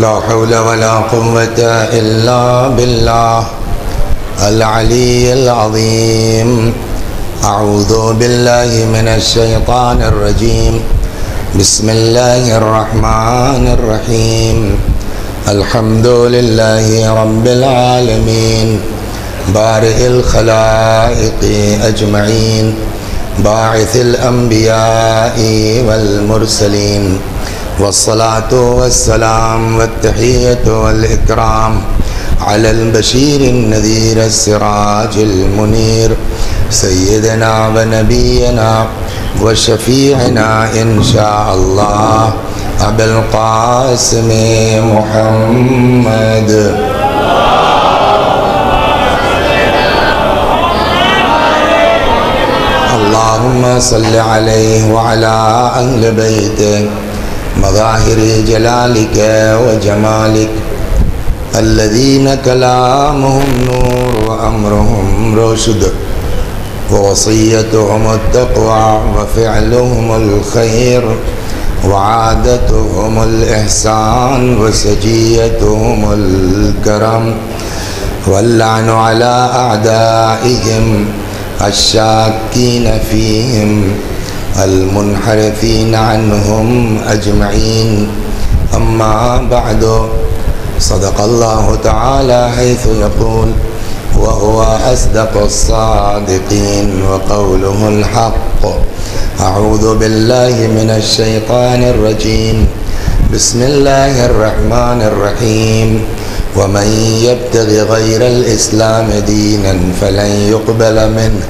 لا حول ولا قوة إلا بالله العلي العظيم. أعوذ بالله من الشيطان الرجيم. بسم الله الرحمن الرحيم. الحمد لله رب العالمين بارئ الخلائق أجمعين باعث الأنبياء والمرسلين والصلاة والسلام والتحية والإكرام على البشير النذير السراج المنير سيدنا ونبينا وشفيعنا إن شاء الله أبي القاسم محمد. اللهم صل عليه وعلى أهل بيته مظاهر جلالك وجمالك الذين كلامهم نور وأمرهم رشد ووصيتهم التقوى وفعلهم الخير وعادتهم الإحسان وسجيتهم الكرم واللعن على أعدائهم الشاكين فيهم المنحرفين عنهم أجمعين. أما بعد، صدق الله تعالى حيث يقول وهو أصدق الصادقين وقوله الحق. أعوذ بالله من الشيطان الرجيم. بسم الله الرحمن الرحيم. ومن يبتغ غير الإسلام دينا فلن يقبل منه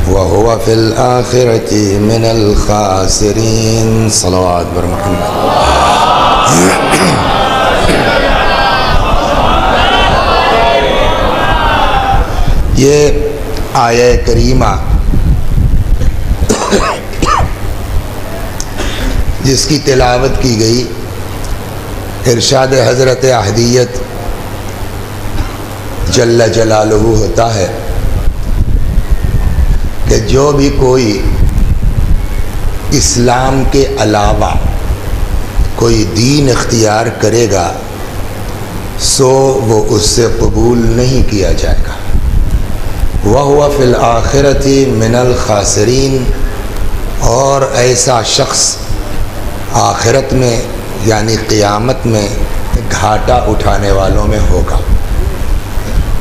وهو في الآخرة من الخاسرين. صلوات بر محمد. یہ آیہ کریمہ جس کی تلاوت کی گئی، ارشاد حضرت احدیت جل جلالہ ہوتا ہے کہ جو بھی کوئی اسلام کے علاوہ کوئی دین اختیار کرے گا سو وہ اس سے قبول نہیں کیا جائے گا. وَهُوَ فِي الْآخِرَةِ مِنَ الْخَاسِرِينَ. اور ایسا شخص آخرت میں یعنی قیامت میں گھاٹا اٹھانے والوں میں ہوگا.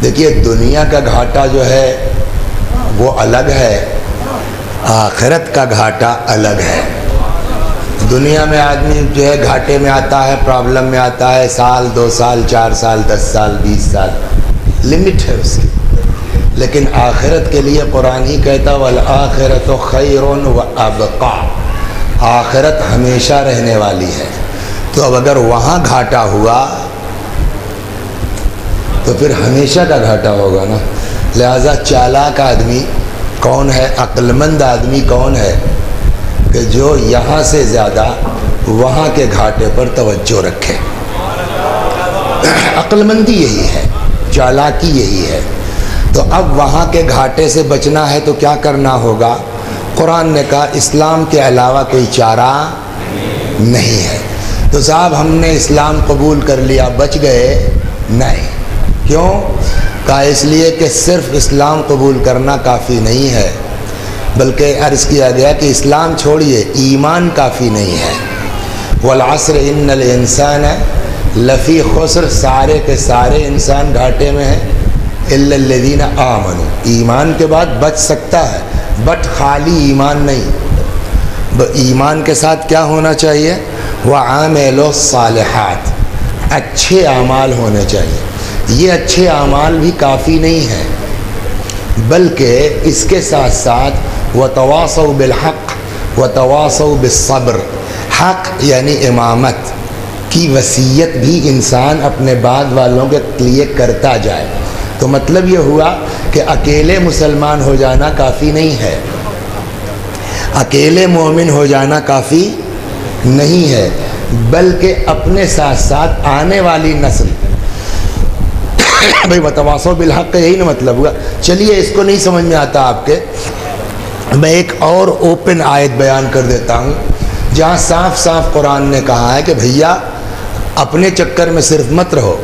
دیکھیے، دنیا کا گھاٹا جو ہے وہ الگ ہے، آخرت کا گھاٹا الگ ہے. دنیا میں آدمی جو ہے گھاٹے میں آتا ہے، پرابلم میں آتا ہے، سال 2 سال 4 سال 10 سال 20 سال لمٹ ہے اس کی. لیکن آخرت کے لیے قرآن ہی کہتا وَالْآخِرَةُ خَيْرٌ وَأَبْقَىٰ. آخرت ہمیشہ رہنے والی ہے. تو اب اگر وہاں گھاٹا ہوا تو پھر ہمیشہ کا گھاٹا ہوگا نا. لہذا چالاک آدمی کون ہے، عقل مند آدمی کون ہے کہ جو یہاں سے زیادہ وہاں کے گھاٹے پر توجہ رکھے. عقل مندی یہی ہے، چالاکی یہی ہے. تو اب وہاں کے گھاٹے سے بچنا ہے تو کیا کرنا ہوگا؟ قرآن نے کہا اسلام کے علاوہ کوئی چارہ نہیں ہے. تو صاحب ہم نے اسلام قبول کر لیا، بچ گئے؟ نہیں. کیوں؟ کہا اس لیے کہ صرف اسلام قبول کرنا کافی نہیں ہے، بلکہ عرض کیا گیا کہ اسلام چھوڑیے ایمان کافی نہیں ہے. والعصر ان الانسان لفی خسر. سارے کے سارے انسان گھاٹے میں ہیں الا الذین آمنوا. ایمان کے بعد بچ سکتا ہے بٹ خالی ایمان نہیں. ایمان کے ساتھ کیا ہونا چاہیے؟ وَعَامِلُوا الصَّالِحَاتِ. اچھے اعمال ہونے چاہیے. یہ اچھے اعمال بھی کافی نہیں ہیں، بلکہ اس کے ساتھ ساتھ وَتَوَاصَوْا بِالْحَقِّ وَتَوَاصَوْا بِالصَّبْرِ. حق یعنی امامت کی وصیت بھی انسان اپنے بعد والوں کے لیے کرتا جائے. تو مطلب یہ ہوا کہ اکیلے مسلمان ہو جانا کافی نہیں ہے، اکیلے مومن ہو جانا کافی نہیں ہے، بلکہ اپنے ساتھ ساتھ آنے والی نسل بھئی وتواصوا بالحق کا یہی نا مطلب ہوا. چلیے اس کو نہیں سمجھ میں آتا آپ کے، میں ایک اور اوپن آیت بیان کر دیتا ہوں جہاں صاف صاف قرآن نے کہا ہے کہ بھیا اپنے چکر میں صرف مت رہو،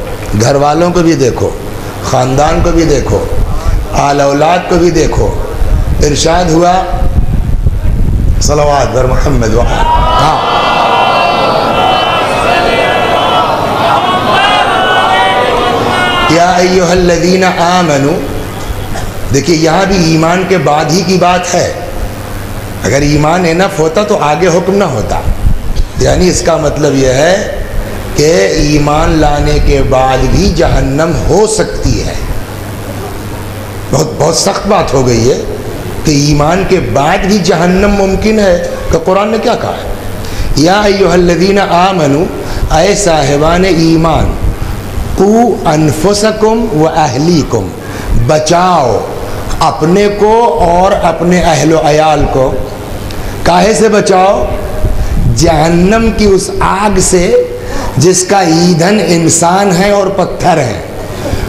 گھر والوں کو بھی دیکھو، خاندان کو بھی دیکھو، آل اولاد کو بھی دیکھو۔ ارشاد ہوا صلوات بر محمد یا ایھا الذین آمنوا، دیکھیے یہاں بھی ایمان کے بعد ہی کی بات ہے۔ اگر ایمان انف ہوتا تو آگے حکم نہ ہوتا، یعنی اس کا مطلب یہ ہے کہ ایمان لانے کے بعد بھی جہنم ہو سکتی ہے۔ بہت سخت بات ہو گئی ہے کہ ایمان کے بعد بھی جہنم ممکن ہے، کہ قرآن نے کیا کہا ہے؟ یا ایھا الذین آمنوا، اے صاحبان ایمان، قو انفسکم و اہلیکم، بچاؤ اپنے کو اور اپنے اہل و عیال کو۔ کاہے سے بچاؤ؟ جہنم کی اس آگ سے جس کا ایندھن انسان ہے اور پتھر ہے۔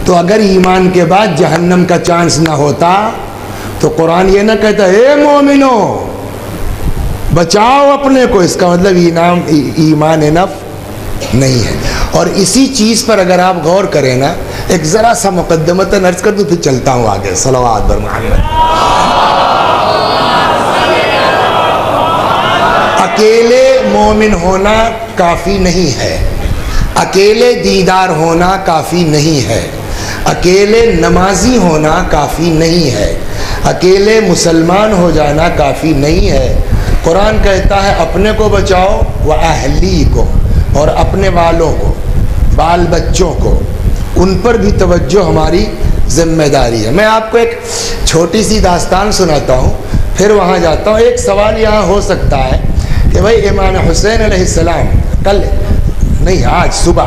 تو اگر ایمان کے بعد جہنم کا چانس نہ ہوتا تو قرآن یہ نہ کہتا اے مومنو بچاؤ اپنے کو، اس کا مطلب ایمان انف نہیں ہے۔ اور اسی چیز پر اگر آپ غور کریں نا، ایک ذرا سا مقدمتاً عرض کر دوں پھر چلتا ہوں آگے۔ صلوات بر محمد۔ اکیلے مومن ہونا کافی نہیں ہے، اکیلے دیندار ہونا کافی نہیں ہے، اکیلے نمازی ہونا کافی نہیں ہے، اکیلے مسلمان ہو جانا کافی نہیں ہے۔ قرآن کہتا ہے اپنے کو بچاؤ و اہلیکم، اور اپنے والوں کو، بال بچوں کو، ان پر بھی توجہ ہماری ذمہ داری ہے۔ میں آپ کو ایک چھوٹی سی داستان سناتا ہوں، پھر وہاں جاتا ہوں۔ ایک سوال یہاں ہو سکتا ہے کہ بھائی امام حسین علیہ السلام کل نہیں آج صبح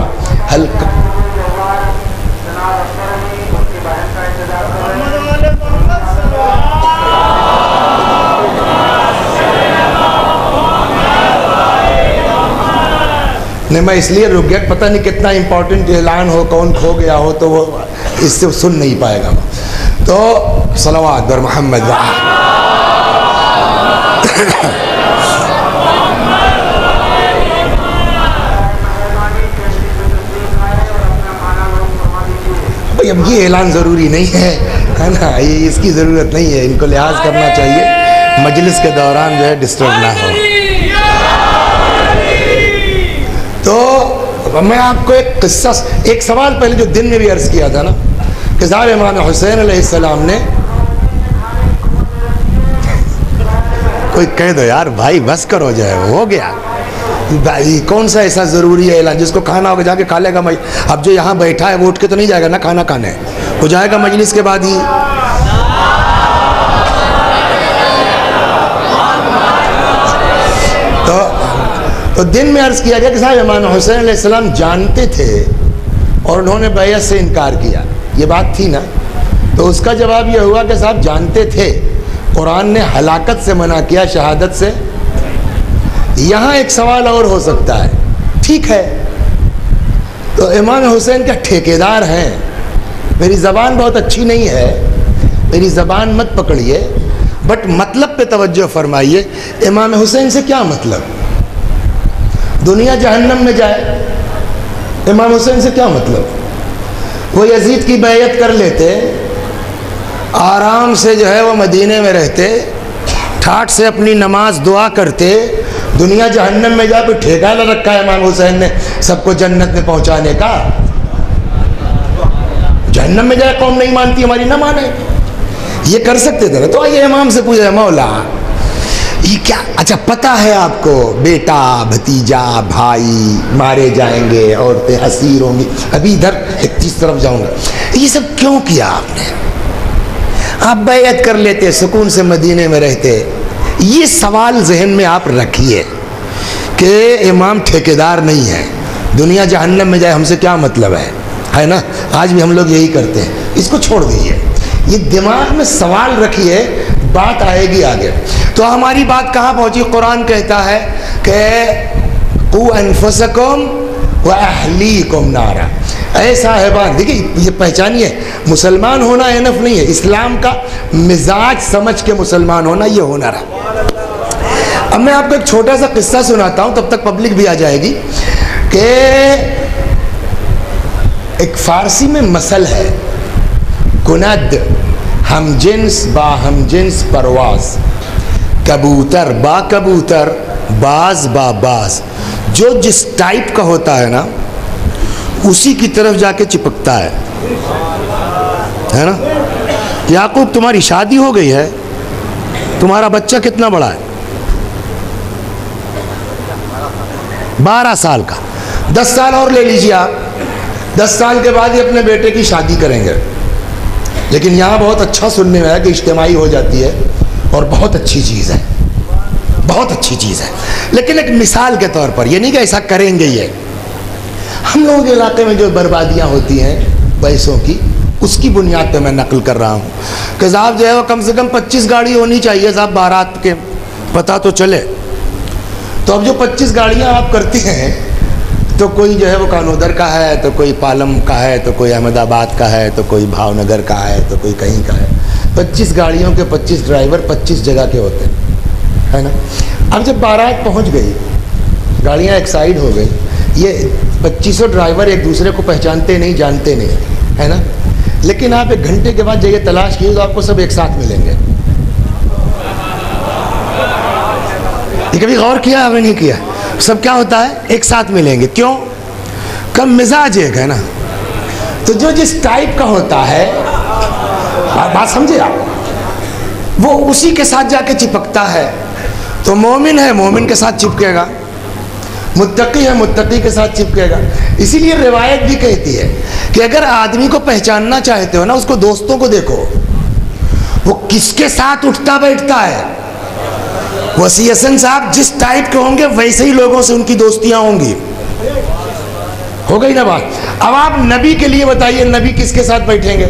نہیں، میں اس لیے رک گیا، پتہ نہیں کتنا امپورٹنٹ اعلان ہو، کون کھو گیا ہو تو وہ اس سے سن نہیں پائے گا۔ تو صلوات بر محمد۔ بھائی اب یہ اعلان ضروری نہیں ہے نا، یہ اس کی ضرورت نہیں ہے، ان کو لحاظ کرنا چاہیے مجلس کے دوران جو ہے ڈسٹرب نہ ہو۔ تو میں آپ کو ایک قصہ، ایک سوال پہلے جو دن میں بھی عرض کیا تھا نا کہ صاحب امام حسین علیہ السلام نے، کوئی کہہ دو یار بھائی بس کرو جائے، ہو گیا کون سا ایسا ضروری ہے اعلان؟ جس کو کھانا ہوگا جا کے کھا لے گا۔ اب جو یہاں بیٹھا ہے وہ اٹھ کے تو نہیں جائے گا نا کھانا کھانے، وہ جائے گا مجلس کے بعد ہی۔ تو دن میں عرض کیا گیا کہ صاحب امام حسین علیہ السلام جانتے تھے اور انہوں نے بیعت سے انکار کیا، یہ بات تھی نا۔ تو اس کا جواب یہ ہوا کہ صاحب جانتے تھے، قرآن نے ہلاکت سے منع کیا، شہادت سے۔ یہاں ایک سوال اور ہو سکتا ہے، ٹھیک ہے تو امام حسین کیا ٹھیکیدار ہیں؟ میری زبان بہت اچھی نہیں ہے، میری زبان مت پکڑیے، بٹ مطلب پہ توجہ فرمائیے۔ امام حسین سے کیا مطلب؟ دنیا جہنم میں جائے، امام حسین سے کیا مطلب؟ وہ یزید کی بیعت کر لیتے، آرام سے جو ہے وہ مدینے میں رہتے، ٹھاٹ سے اپنی نماز دعا کرتے، دنیا جہنم میں جا کوئی ٹھیکہ نہ رکھا ہے امام حسین نے سب کو جنت میں پہنچانے کا۔ جہنم میں جائے قوم نہیں مانتی ہماری، نہ مانے، یہ کر سکتے تھے نا۔ تو آئیے امام سے پوچھے مولا یہ کیا، اچھا پتہ ہے آپ کو بیٹا بھتیجا بھائی مارے جائیں گے، عورتیں اسیر ہوں گی، ابھی ادھر ایک چیز طرف جاؤں گا، یہ سب کیوں کیا آپ نے؟ آپ بیعت کر لیتے، سکون سے مدینے میں رہتے۔ یہ سوال ذہن میں آپ رکھیے کہ امام ٹھیکیدار نہیں ہے، دنیا جہنم میں جائے ہم سے کیا مطلب ہے نا؟ آج بھی ہم لوگ یہی کرتے ہیں، اس کو چھوڑ دیجیے، یہ دماغ میں سوال رکھیے، بات آئے گی آگے۔ تو ہماری بات کہاں پہنچی؟ قرآن کہتا ہے کہ قو انفسکم و اہلیکم نارا، اے صاحبان، دیکھیں یہ پہچانیے، مسلمان ہونا انف نہیں ہے، اسلام کا مزاج سمجھ کے مسلمان ہونا یہ ہنر ہے۔ اب میں آپ کو ایک چھوٹا سا قصہ سناتا ہوں، تب تک پبلک بھی آ جائے گی، کہ ایک فارسی میں مثل ہے، کند ہم جنس با ہم جنس پرواز، کبوتر با کبوتر باز با باز، جو جس ٹائپ کا ہوتا ہے نا اسی کی طرف جا کے چپکتا ہے نا۔ یعقوب تمہاری شادی ہو گئی ہے، تمہارا بچہ کتنا بڑا ہے؟ 12 سال کا، 10 سال اور لے لیجیے آپ، 10 سال کے بعد ہی اپنے بیٹے کی شادی کریں گے۔ لیکن یہاں بہت اچھا سننے میں ہے کہ اجتماعی ہو جاتی ہے اور بہت اچھی چیز ہے، بہت اچھی چیز ہے، لیکن ایک مثال کے طور پر، یہ نہیں کہ ایسا کریں گے۔ یہ ہم لوگوں کے علاقے میں جو بربادیاں ہوتی ہیں پیسوں کی، اس کی بنیاد پہ میں نقل کر رہا ہوں کہ صاحب جو ہے وہ کم سے کم 25 گاڑی ہونی چاہیے صاحب، بارات کے پتہ تو چلے۔ تو اب جو 25 گاڑیاں آپ کرتی ہیں تو کوئی جو ہے وہ کانودر کا ہے، تو کوئی پالم کا ہے، تو کوئی احمد آباد کا ہے، تو کوئی بھاؤ نگر کا ہے، تو کوئی کہیں کا ہے۔ 25 گاڑیوں کے 25 ڈرائیور 25 جگہ کے ہوتے ہیں، ہے نا۔ اب جب بارات پہنچ گئی، گاڑیاں ایک سائیڈ ہو گئی، یہ 2500 ڈرائیور ایک دوسرے کو پہچانتے نہیں، جانتے نہیں، ہے نا۔ لیکن آپ 1 گھنٹے کے بعد جائیے تلاش کیے تو آپ کو سب ایک ساتھ ملیں گے۔ یہ کبھی غور کیا؟ آپ نے نہیں کیا؟ سب کیا ہوتا ہے؟ ایک ساتھ ملیں گے۔ کیوں؟ کم مزاج ایک ہے نا۔ تو جو جس ٹائپ کا ہوتا ہے، بات سمجھے آپ، وہ اسی کے ساتھ جا کے چپکتا ہے۔ تو مومن ہے، مومن کے ساتھ چپکے گا، متقی ہے، متقی کے ساتھ چپکے گا۔ اسی لیے روایت بھی کہتی ہے کہ اگر آدمی کو پہچاننا چاہتے ہو نا، اس کو دوستوں کو دیکھو، وہ کس کے ساتھ اٹھتا بیٹھتا ہے۔ وسیع حسن صاحب جس ٹائپ کے ہوں گے ویسے ہی لوگوں سے ان کی دوستیاں ہوں گی۔ ہو گئی نا بات؟ اب آپ نبی کے لیے بتائیے، نبی کس کے ساتھ بیٹھیں گے؟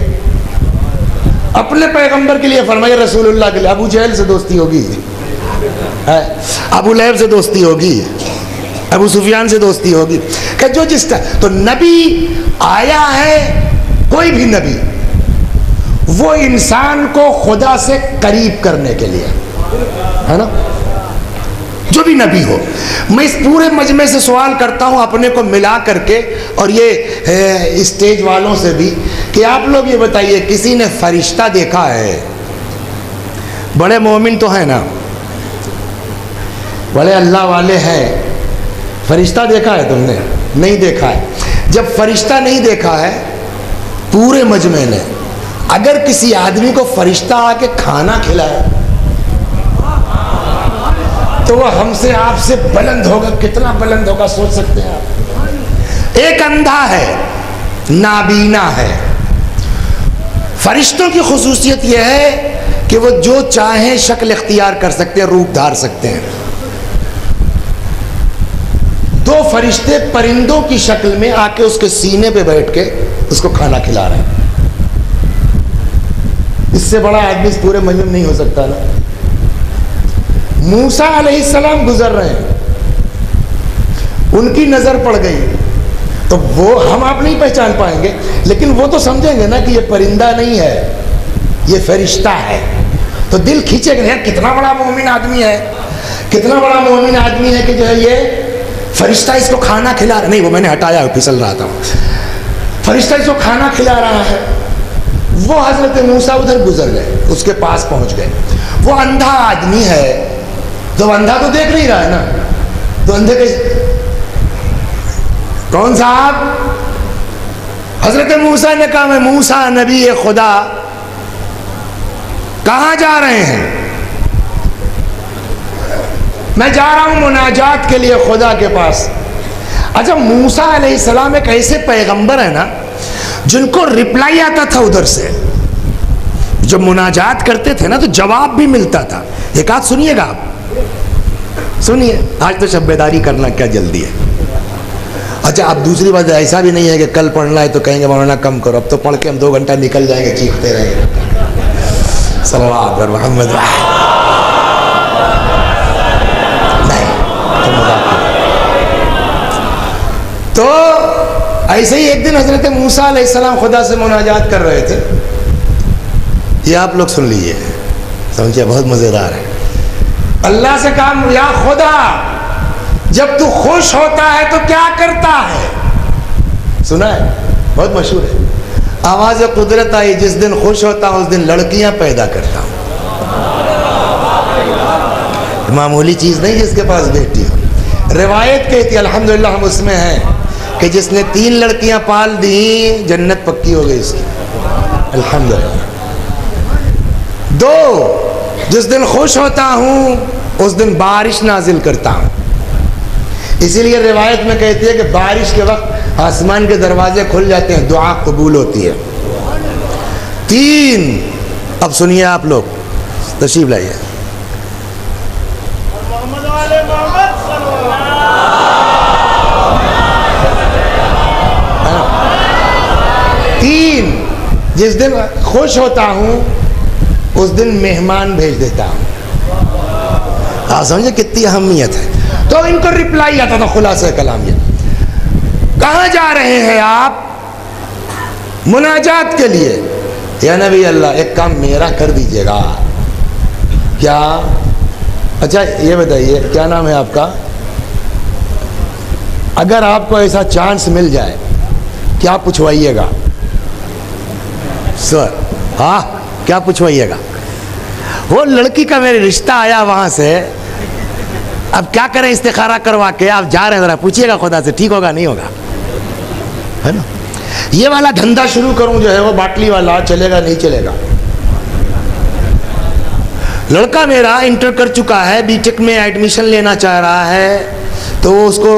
اپنے پیغمبر کے لیے فرمائیے، رسول اللہ کے لیے ابو جہل سے دوستی ہوگی، ابو لہب سے دوستی ہوگی، ابو سفیان سے دوستی ہوگی، کہ جو جس طرح۔ تو نبی آیا ہے، کوئی بھی نبی، وہ انسان کو خدا سے قریب کرنے کے لیے، ہے نا، جو بھی نبی ہو۔ میں اس پورے مجمع سے سوال کرتا ہوں اپنے کو ملا کر کے، اور یہ اسٹیج والوں سے بھی، کہ آپ لوگ یہ بتائیے کسی نے فرشتہ دیکھا ہے؟ بڑے مومن تو ہیں نا، بڑے اللہ والے ہیں، فرشتہ دیکھا ہے تم نے؟ نہیں دیکھا ہے۔ جب فرشتہ نہیں دیکھا ہے پورے مجمع نے، اگر کسی آدمی کو فرشتہ آ کے کھانا کھلائے تو وہ ہم سے آپ سے بلند ہوگا۔ کتنا بلند ہوگا سوچ سکتے ہیں آپ؟ ایک اندھا ہے، نابینا ہے۔ فرشتوں کی خصوصیت یہ ہے کہ وہ جو چاہیں شکل اختیار کر سکتے ہیں، روپ دھار سکتے ہیں۔ 2 فرشتے پرندوں کی شکل میں آ کے اس کے سینے پہ بیٹھ کے اس کو کھانا کھلا رہے ہیں۔ اس سے بڑا آدمی اس پورے مجمع میں نہیں ہو سکتا نا۔ موسیٰ علیہ السلام گزر رہے ہیں، ان کی نظر پڑ گئی، تو وہ ہم آپ نہیں پہچان پائیں گے، لیکن وہ تو سمجھیں گے نا کہ یہ پرندہ نہیں ہے، یہ فرشتہ ہے۔ تو دل کھینچے گا، کتنا بڑا مومن آدمی ہے، کتنا بڑا مومن آدمی ہے کہ جو ہے یہ فرشتہ اس کو کھانا کھلا رہا، نہیں وہ میں نے ہٹایا، پھسل رہا تھا، فرشتہ اس کو کھانا کھلا رہا ہے۔ وہ حضرت موسیٰ ادھر گزر گئے، اس کے پاس پہنچ گئے۔ وہ اندھا آدمی ہے، تو اندھا تو دیکھ نہیں رہا ہے نا، تو اندھے کے کون صاحب؟ حضرت موسیٰ نے کہا میں موسیٰ نبی خدا، کہاں جا رہے ہیں؟ میں جا رہا ہوں مناجات کے لیے خدا کے پاس۔ اچھا، موسیٰ علیہ السلام ایک ایسے پیغمبر ہے نا جن کو رپلائی آتا تھا ادھر سے، جب مناجات کرتے تھے نا تو جواب بھی ملتا تھا۔ ایک آدھ سنیے گا آپ، سنیے، آج تو شب بیداری کرنا کیا جلدی ہے۔ اچھا، اب دوسری بات ایسا بھی نہیں ہے کہ کل پڑھنا ہے تو کہیں گے مولانا کم کرو، اب تو پڑھ کے ہم 2 گھنٹہ نکل جائیں گے چیختے رہیں گے صلوات پر محمد۔ تو ایسے ہی ایک دن حضرت موسیٰ علیہ السلام خدا سے مناجات کر رہے تھے۔ یہ آپ لوگ سن لیجئے، سمجھے، بہت مزیدار ہے۔ اللہ سے کہا، یا خدا جب تو خوش ہوتا ہے تو کیا کرتا ہے؟ سنا ہے؟ بہت مشہور ہے. آواز قدرت آئی جس دن خوش ہوتا ہوں اس دن لڑکیاں پیدا کرتا ہوں. معمولی چیز نہیں جس کے پاس بیٹی ہو. روایت کہتی الحمدللہ ہم اس میں ہیں کہ جس نے 3 لڑکیاں پال دی جنت پکی ہو گئی اس کی, الحمدللہ. 2, جس دن خوش ہوتا ہوں اس دن بارش نازل کرتا ہوں. اسی لیے روایت میں کہتی ہے کہ بارش کے وقت آسمان کے دروازے کھل جاتے ہیں, دعا قبول ہوتی ہے. 3, اب سنیے آپ لوگ, تشریف لائیے. 3, جس دن خوش ہوتا ہوں اس دن مہمان بھیج دیتا ہوں. آپ سمجھے کتنی اہمیت ہے. تو ان کو رپلائی آتا تھا, خلاصہ کلام یہ, کہاں جا رہے ہیں آپ؟ مناجات کے لیے. یا نبی اللہ ایک کام میرا کر دیجیے گا. کیا؟ اچھا یہ بتائیے کیا نام ہے آپ کا؟ اگر آپ کو ایسا چانس مل جائے کیا پوچھوائیے گا؟ سر ہاں کیا پوچھوائیے گا؟ وہ لڑکی کا میرے رشتہ آیا وہاں سے, اب کیا کریں استخارہ کروا کے, آپ جا رہے ہیں ذرا پوچھیے گا خدا سے ٹھیک ہوگا نہیں ہوگا, ہے نا. یہ والا دھندا شروع کروں جو ہے وہ باٹلی والا, چلے گا نہیں چلے گا؟ لڑکا میرا انٹر کر چکا ہے, بی ٹیک میں ایڈمیشن لینا چاہ رہا ہے, تو اس کو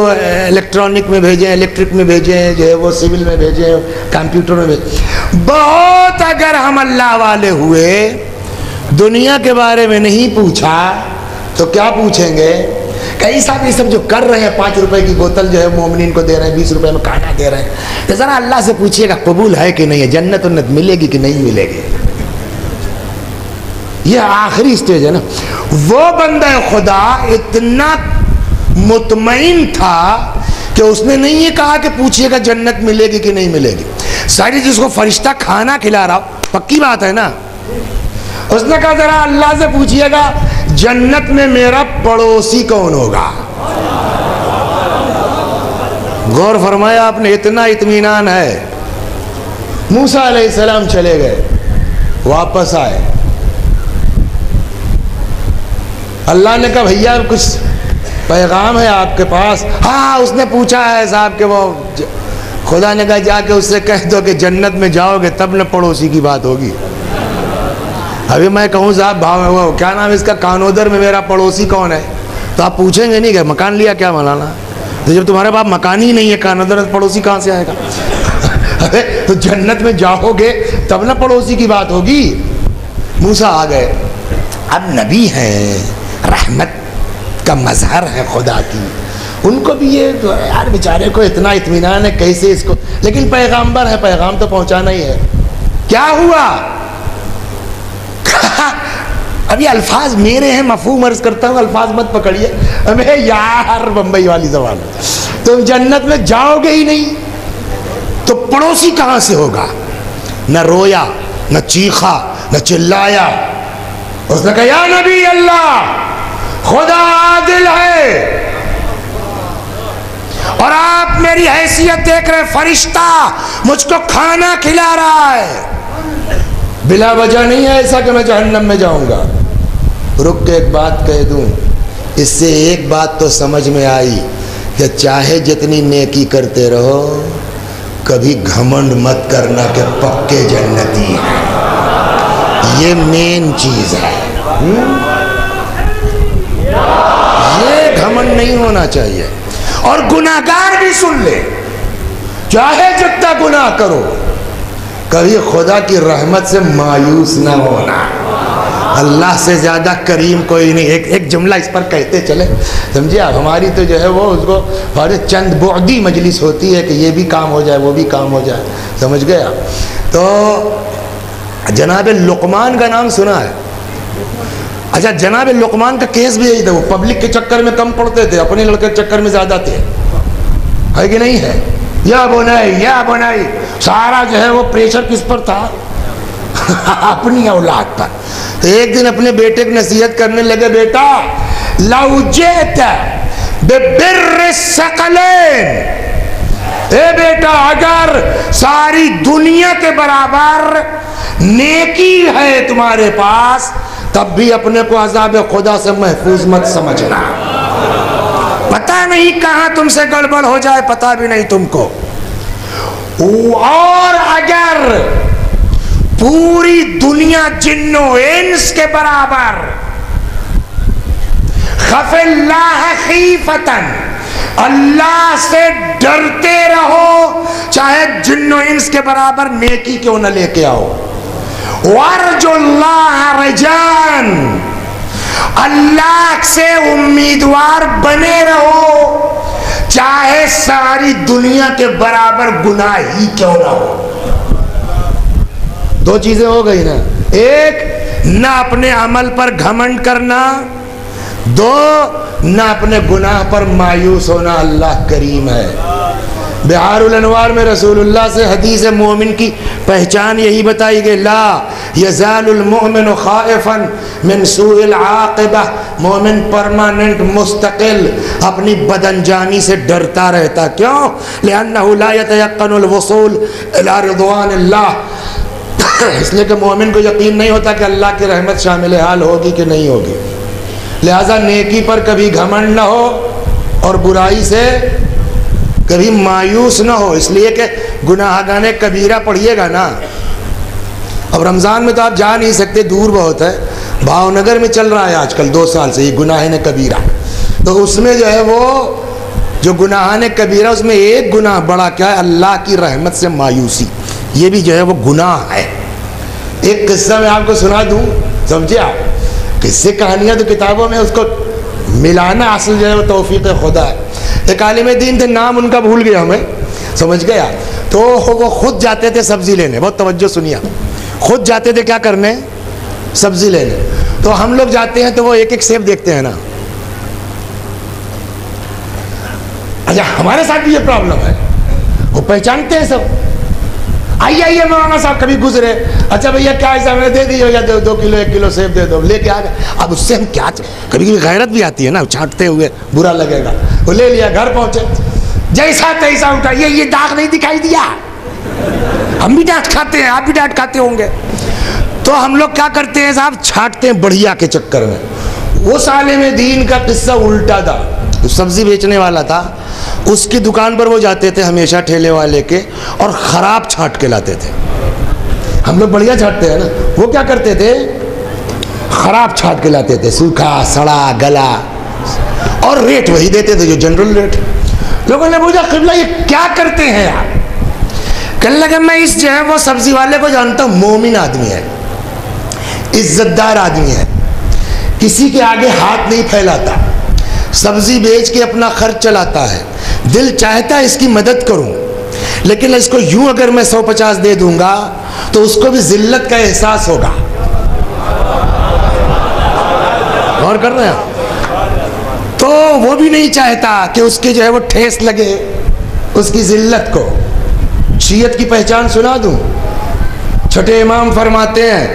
الیکٹرانک میں بھیجیں, الیکٹرک میں بھیجیں, جو ہے وہ سول میں بھیجیں, کمپیوٹر میں بھیجیں. بہت اگر ہم اللہ والے ہوئے, دنیا کے بارے میں نہیں پوچھا تو کیا پوچھیں گے؟ کئی صاحب یہ سب جو کر رہے ہیں 5 روپے کی بوتل جو ہے مومنین کو دے رہے ہیں, 20 روپے میں کانٹا دے رہے ہیں, تو ذرا اللہ سے پوچھئے گا قبول ہے کہ نہیں ہے, جنت انت ملے گی کہ نہیں ملے گی. یہ آخری سٹیج ہے نا. وہ بندہ خدا اتنا مطمئن تھا کہ اس نے نہیں یہ کہا کہ پوچھئے گا جنت ملے گی کہ نہیں ملے گی. ساری جس کو فرشتہ کھانا کھلا رہا, پکی بات ہے نا, اس نے کہا ذرا اللہ سے پوچھئے گا جنت میں میرا پڑوسی کون ہوگا. غور فرمایا آپ نے, اتنا اطمینان ہے. موسیٰ علیہ السلام چلے گئے, واپس آئے, اللہ نے کہا بھیا کچھ پیغام ہے آپ کے پاس؟ ہاں اس نے پوچھا ہے صاحب کہ وہ, خدا نے کہا جا کے اس سے کہہ دو کہ جنت میں جاؤ گے تب نہ پڑوسی کی بات ہوگی. ابھی میں کہوں صاحب وہ کیا نام ہے اس کا, کانودر میں میرا پڑوسی کون ہے, تو آپ پوچھیں گے نہیں کہ مکان لیا کیا مولانا؟ تو جب تمہارے پاس مکان ہی نہیں ہے کانودر, پڑوسی کہاں سے آئے گا؟ تو جنت میں جاؤ گے تب نہ پڑوسی کی بات ہوگی. موسیٰ آ گئے, اب نبی ہیں, رحمت کا مظہر ہے خدا کی, ان کو بھی یہ یار بیچارے کو اتنا اطمینان ہے کیسے اس کو, لیکن پیغامبر ہے, پیغام تو پہنچانا ہی ہے. کیا ہوا؟ ابھی الفاظ میرے ہیں, مفہوم عرض کرتا ہوں, الفاظ مت پکڑیے. ابے یار بمبئی والی زبان, تم جنت میں جاؤ گے ہی نہیں تو پڑوسی کہاں سے ہوگا؟ نہ رویا, نہ چیخا, نہ چلایا. اس نے کہا یا نبی اللہ خدا عادل ہے, اور آپ میری حیثیت دیکھ رہے, فرشتہ مجھ کو کھانا کھلا رہا ہے, بلا وجہ نہیں ہے ایسا کہ میں جہنم میں جاؤں گا. رک کے ایک بات کہہ دوں, اس سے ایک بات تو سمجھ میں آئی کہ چاہے جتنی نیکی کرتے رہو کبھی گھمنڈ مت کرنا کہ پکے جنتی ہیں. یہ مین چیز ہے, یہ گھمنڈ نہیں ہونا چاہیے. اور گناہگار بھی سن لے, چاہے جتنا گناہ کرو کبھی خدا کی رحمت سے مایوس نہ ہونا. اللہ سے زیادہ کریم کوئی نہیں. ایک جملہ اس پر کہتے چلے, سمجھے آپ, ہماری تو جو ہے وہ اس کو چند بعدی مجلس ہوتی ہے کہ یہ بھی کام ہو جائے وہ بھی کام ہو جائے, سمجھ گئے آپ. تو جناب لقمان کا نام سنا ہے؟ اچھا جناب لقمان کا کیس بھی یہی تھا, وہ پبلک کے چکر میں کم پڑتے تھے, اپنے لڑکے کے چکر میں زیادہ تھے, ہے کہ نہیں ہے؟ یا بنائی سارا جو ہے وہ پریشر کس پر تھا؟ اپنی اولاد پر. تو ایک دن اپنے بیٹے کی نصیحت کرنے لگے, بیٹا لو جئت ببر الثقلین اے بیٹا اگر ساری دنیا کے برابر نیکی ہے تمہارے پاس تب بھی اپنے کو عذاب خدا سے محفوظ مت سمجھنا. پتہ نہیں کہاں تم سے گڑبڑ ہو جائے، پتہ بھی نہیں تم کو. اور اگر پوری دنیا جن و انس کے برابر خف اللہ خیفتن، اللہ سے ڈرتے رہو، چاہے جن و انس کے برابر نیکی کیوں نہ لے کے آؤ. وارجو اللہ رجان، اللہ سے امیدوار بنے رہو، چاہے ساری دنیا کے برابر گناہ ہی کیوں نہ ہو. دو چیزیں ہو گئی نا، ایک نہ اپنے عمل پر گھمنڈ کرنا، دو نہ اپنے گناہ پر مایوس ہونا. اللہ کریم ہے. بہار الانوار میں رسول اللہ سے حدیث مومن کی پہچان یہی بتائی گئی، لا یزال المؤمن خائفا من سوء العاقبہ. مومن پرماننٹ مستقل اپنی بدانجامی سے ڈرتا رہتا. کیوں؟ لأنہ لا یتیقن الوصول الی رضوان اللہ. اس لیے کہ مومن کو یقین نہیں ہوتا کہ اللہ کی رحمت شامل حال ہوگی کہ نہیں ہوگی. لہذا نیکی پر کبھی گھمنڈ نہ ہو اور برائی سے کبھی مایوس نہ ہو. اس لیے کہ گناہ گانے کبیرہ پڑھیے گا نا. اب رمضان میں تو آپ جا نہیں سکتے، دور بہت ہے. بھاؤ نگر میں چل رہا ہے آج کل 2 سال سے یہ گناہ کبیرہ. تو اس میں جو ہے وہ جو گناہ کبیرہ، اس میں ایک گناہ بڑا کیا ہے؟ اللہ کی رحمت سے مایوسی. یہ بھی جو ہے وہ گناہ ہے. ایک قصہ میں آپ کو سنا دوں، سمجھے آپ؟ قصے کہانیاں تو کتابوں میں اس کو ملانا اصل جو ہے وہ توفیق خدا ہے. ایک عالم دین تھے، نام ان کا بھول گیا ہمیں، سمجھ گیا. تو وہ خود جاتے تھے سبزی لینے. بہت توجہ سنیے، خود جاتے تھے کیا کرنے؟ سبزی لینے. تو ہم لوگ جاتے ہیں تو وہ ایک ایک سیب دیکھتے ہیں نا. اچھا ہمارے ساتھ بھی یہ پرابلم ہے، وہ پہچانتے ہیں سب. آئیے مولانا صاحب کبھی گزرے، اچھا بھیا کیا حساب ہے؟ دے دیجیے، یا 2 کلو 1 کلو سیب دے دو، لے کے آ گئے. اب اس سے ہم کیا، کبھی کبھی غیرت بھی آتی ہے نا، چھانٹتے ہوئے برا لگے گا. وہ لے لیا، گھر پہنچے، جیسا تیسا اٹھا، یہ داغ نہیں دکھائی دیا. ہم بھی ڈانٹ کھاتے ہیں، آپ بھی ڈانٹ کھاتے ہوں گے. تو ہم لوگ کیا کرتے ہیں صاحب؟ چھانٹتے ہیں بڑھیا کے چکر میں. اس عالم دین کا قصہ الٹا تھا. سبزی بیچنے والا تھا، اس کی دکان پر وہ جاتے تھے ہمیشہ ٹھیلے والے کے، اور خراب چھانٹ کے لاتے تھے. ہم لوگ بڑھیا چھانٹتے ہیں نا، وہ کیا کرتے تھے؟ خراب چھانٹ کے لاتے تھے، سوکھا سڑا گلا، اور ریٹ وہی دیتے تھے جو جنرل ریٹ. لوگوں نے پوچھا قبلہ یہ کیا کرتے ہیں آپ؟ کہنے لگے میں اس جو ہے وہ سبزی والے کو جانتا ہوں، مومن آدمی ہے، عزت دار آدمی ہے، کسی کے آگے ہاتھ نہیں پھیلاتا، سبزی بیچ کے اپنا خرچ چلاتا ہے. دل چاہتا ہے اس کی مدد کروں، لیکن اس کو یوں اگر میں 150 دے دوں گا تو اس کو بھی ذلت کا احساس ہوگا. غور کر رہے ہیں؟ تو وہ بھی نہیں چاہتا کہ اس کے جو ہے وہ ٹھیس لگے اس کی ذلت کو. شیعت کی پہچان سنا دوں، چھٹے امام فرماتے ہیں،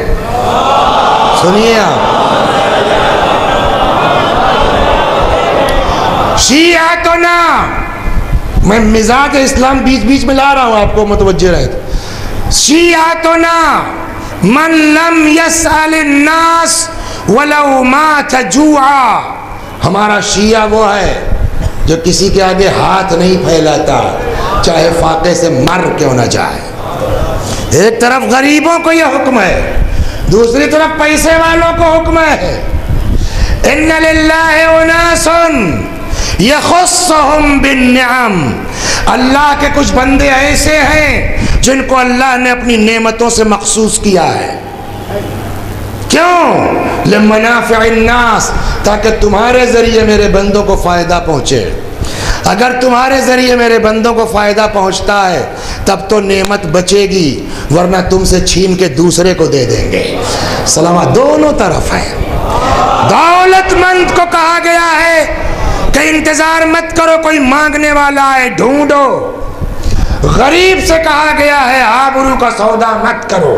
سنیے آپ، شیعتنا، میں مزاج اسلام بیچ بیچ میں لا رہا ہوں آپ کو متوجہ رہے. شیعتنا من لم يسأل الناس ولو مات جوعا. ہمارا شیعہ وہ ہے جو کسی کے آگے ہاتھ نہیں پھیلاتا، چاہے فاقے سے مر کیوں نہ جائے. ایک طرف غریبوں کو یہ حکم ہے، دوسری طرف پیسے والوں کو حکم ہے. ان للہ اناس یخصہم بالنعم. اللہ کے کچھ بندے ایسے ہیں جن کو اللہ نے اپنی نعمتوں سے مخصوص کیا ہے. کیوں؟ لمنافع الناس، تاکہ تمہارے ذریعے میرے بندوں کو فائدہ پہنچے. اگر تمہارے ذریعے میرے بندوں کو فائدہ پہنچتا ہے تب تو نعمت بچے گی، ورنہ تم سے چھین کے دوسرے کو دے دیں گے. سلامت دونوں طرف ہے. دولت مند کو کہا گیا ہے کہ انتظار مت کرو کوئی مانگنے والا ہے، ڈھونڈو. غریب سے کہا گیا ہے آبرو کا سودا مت کرو.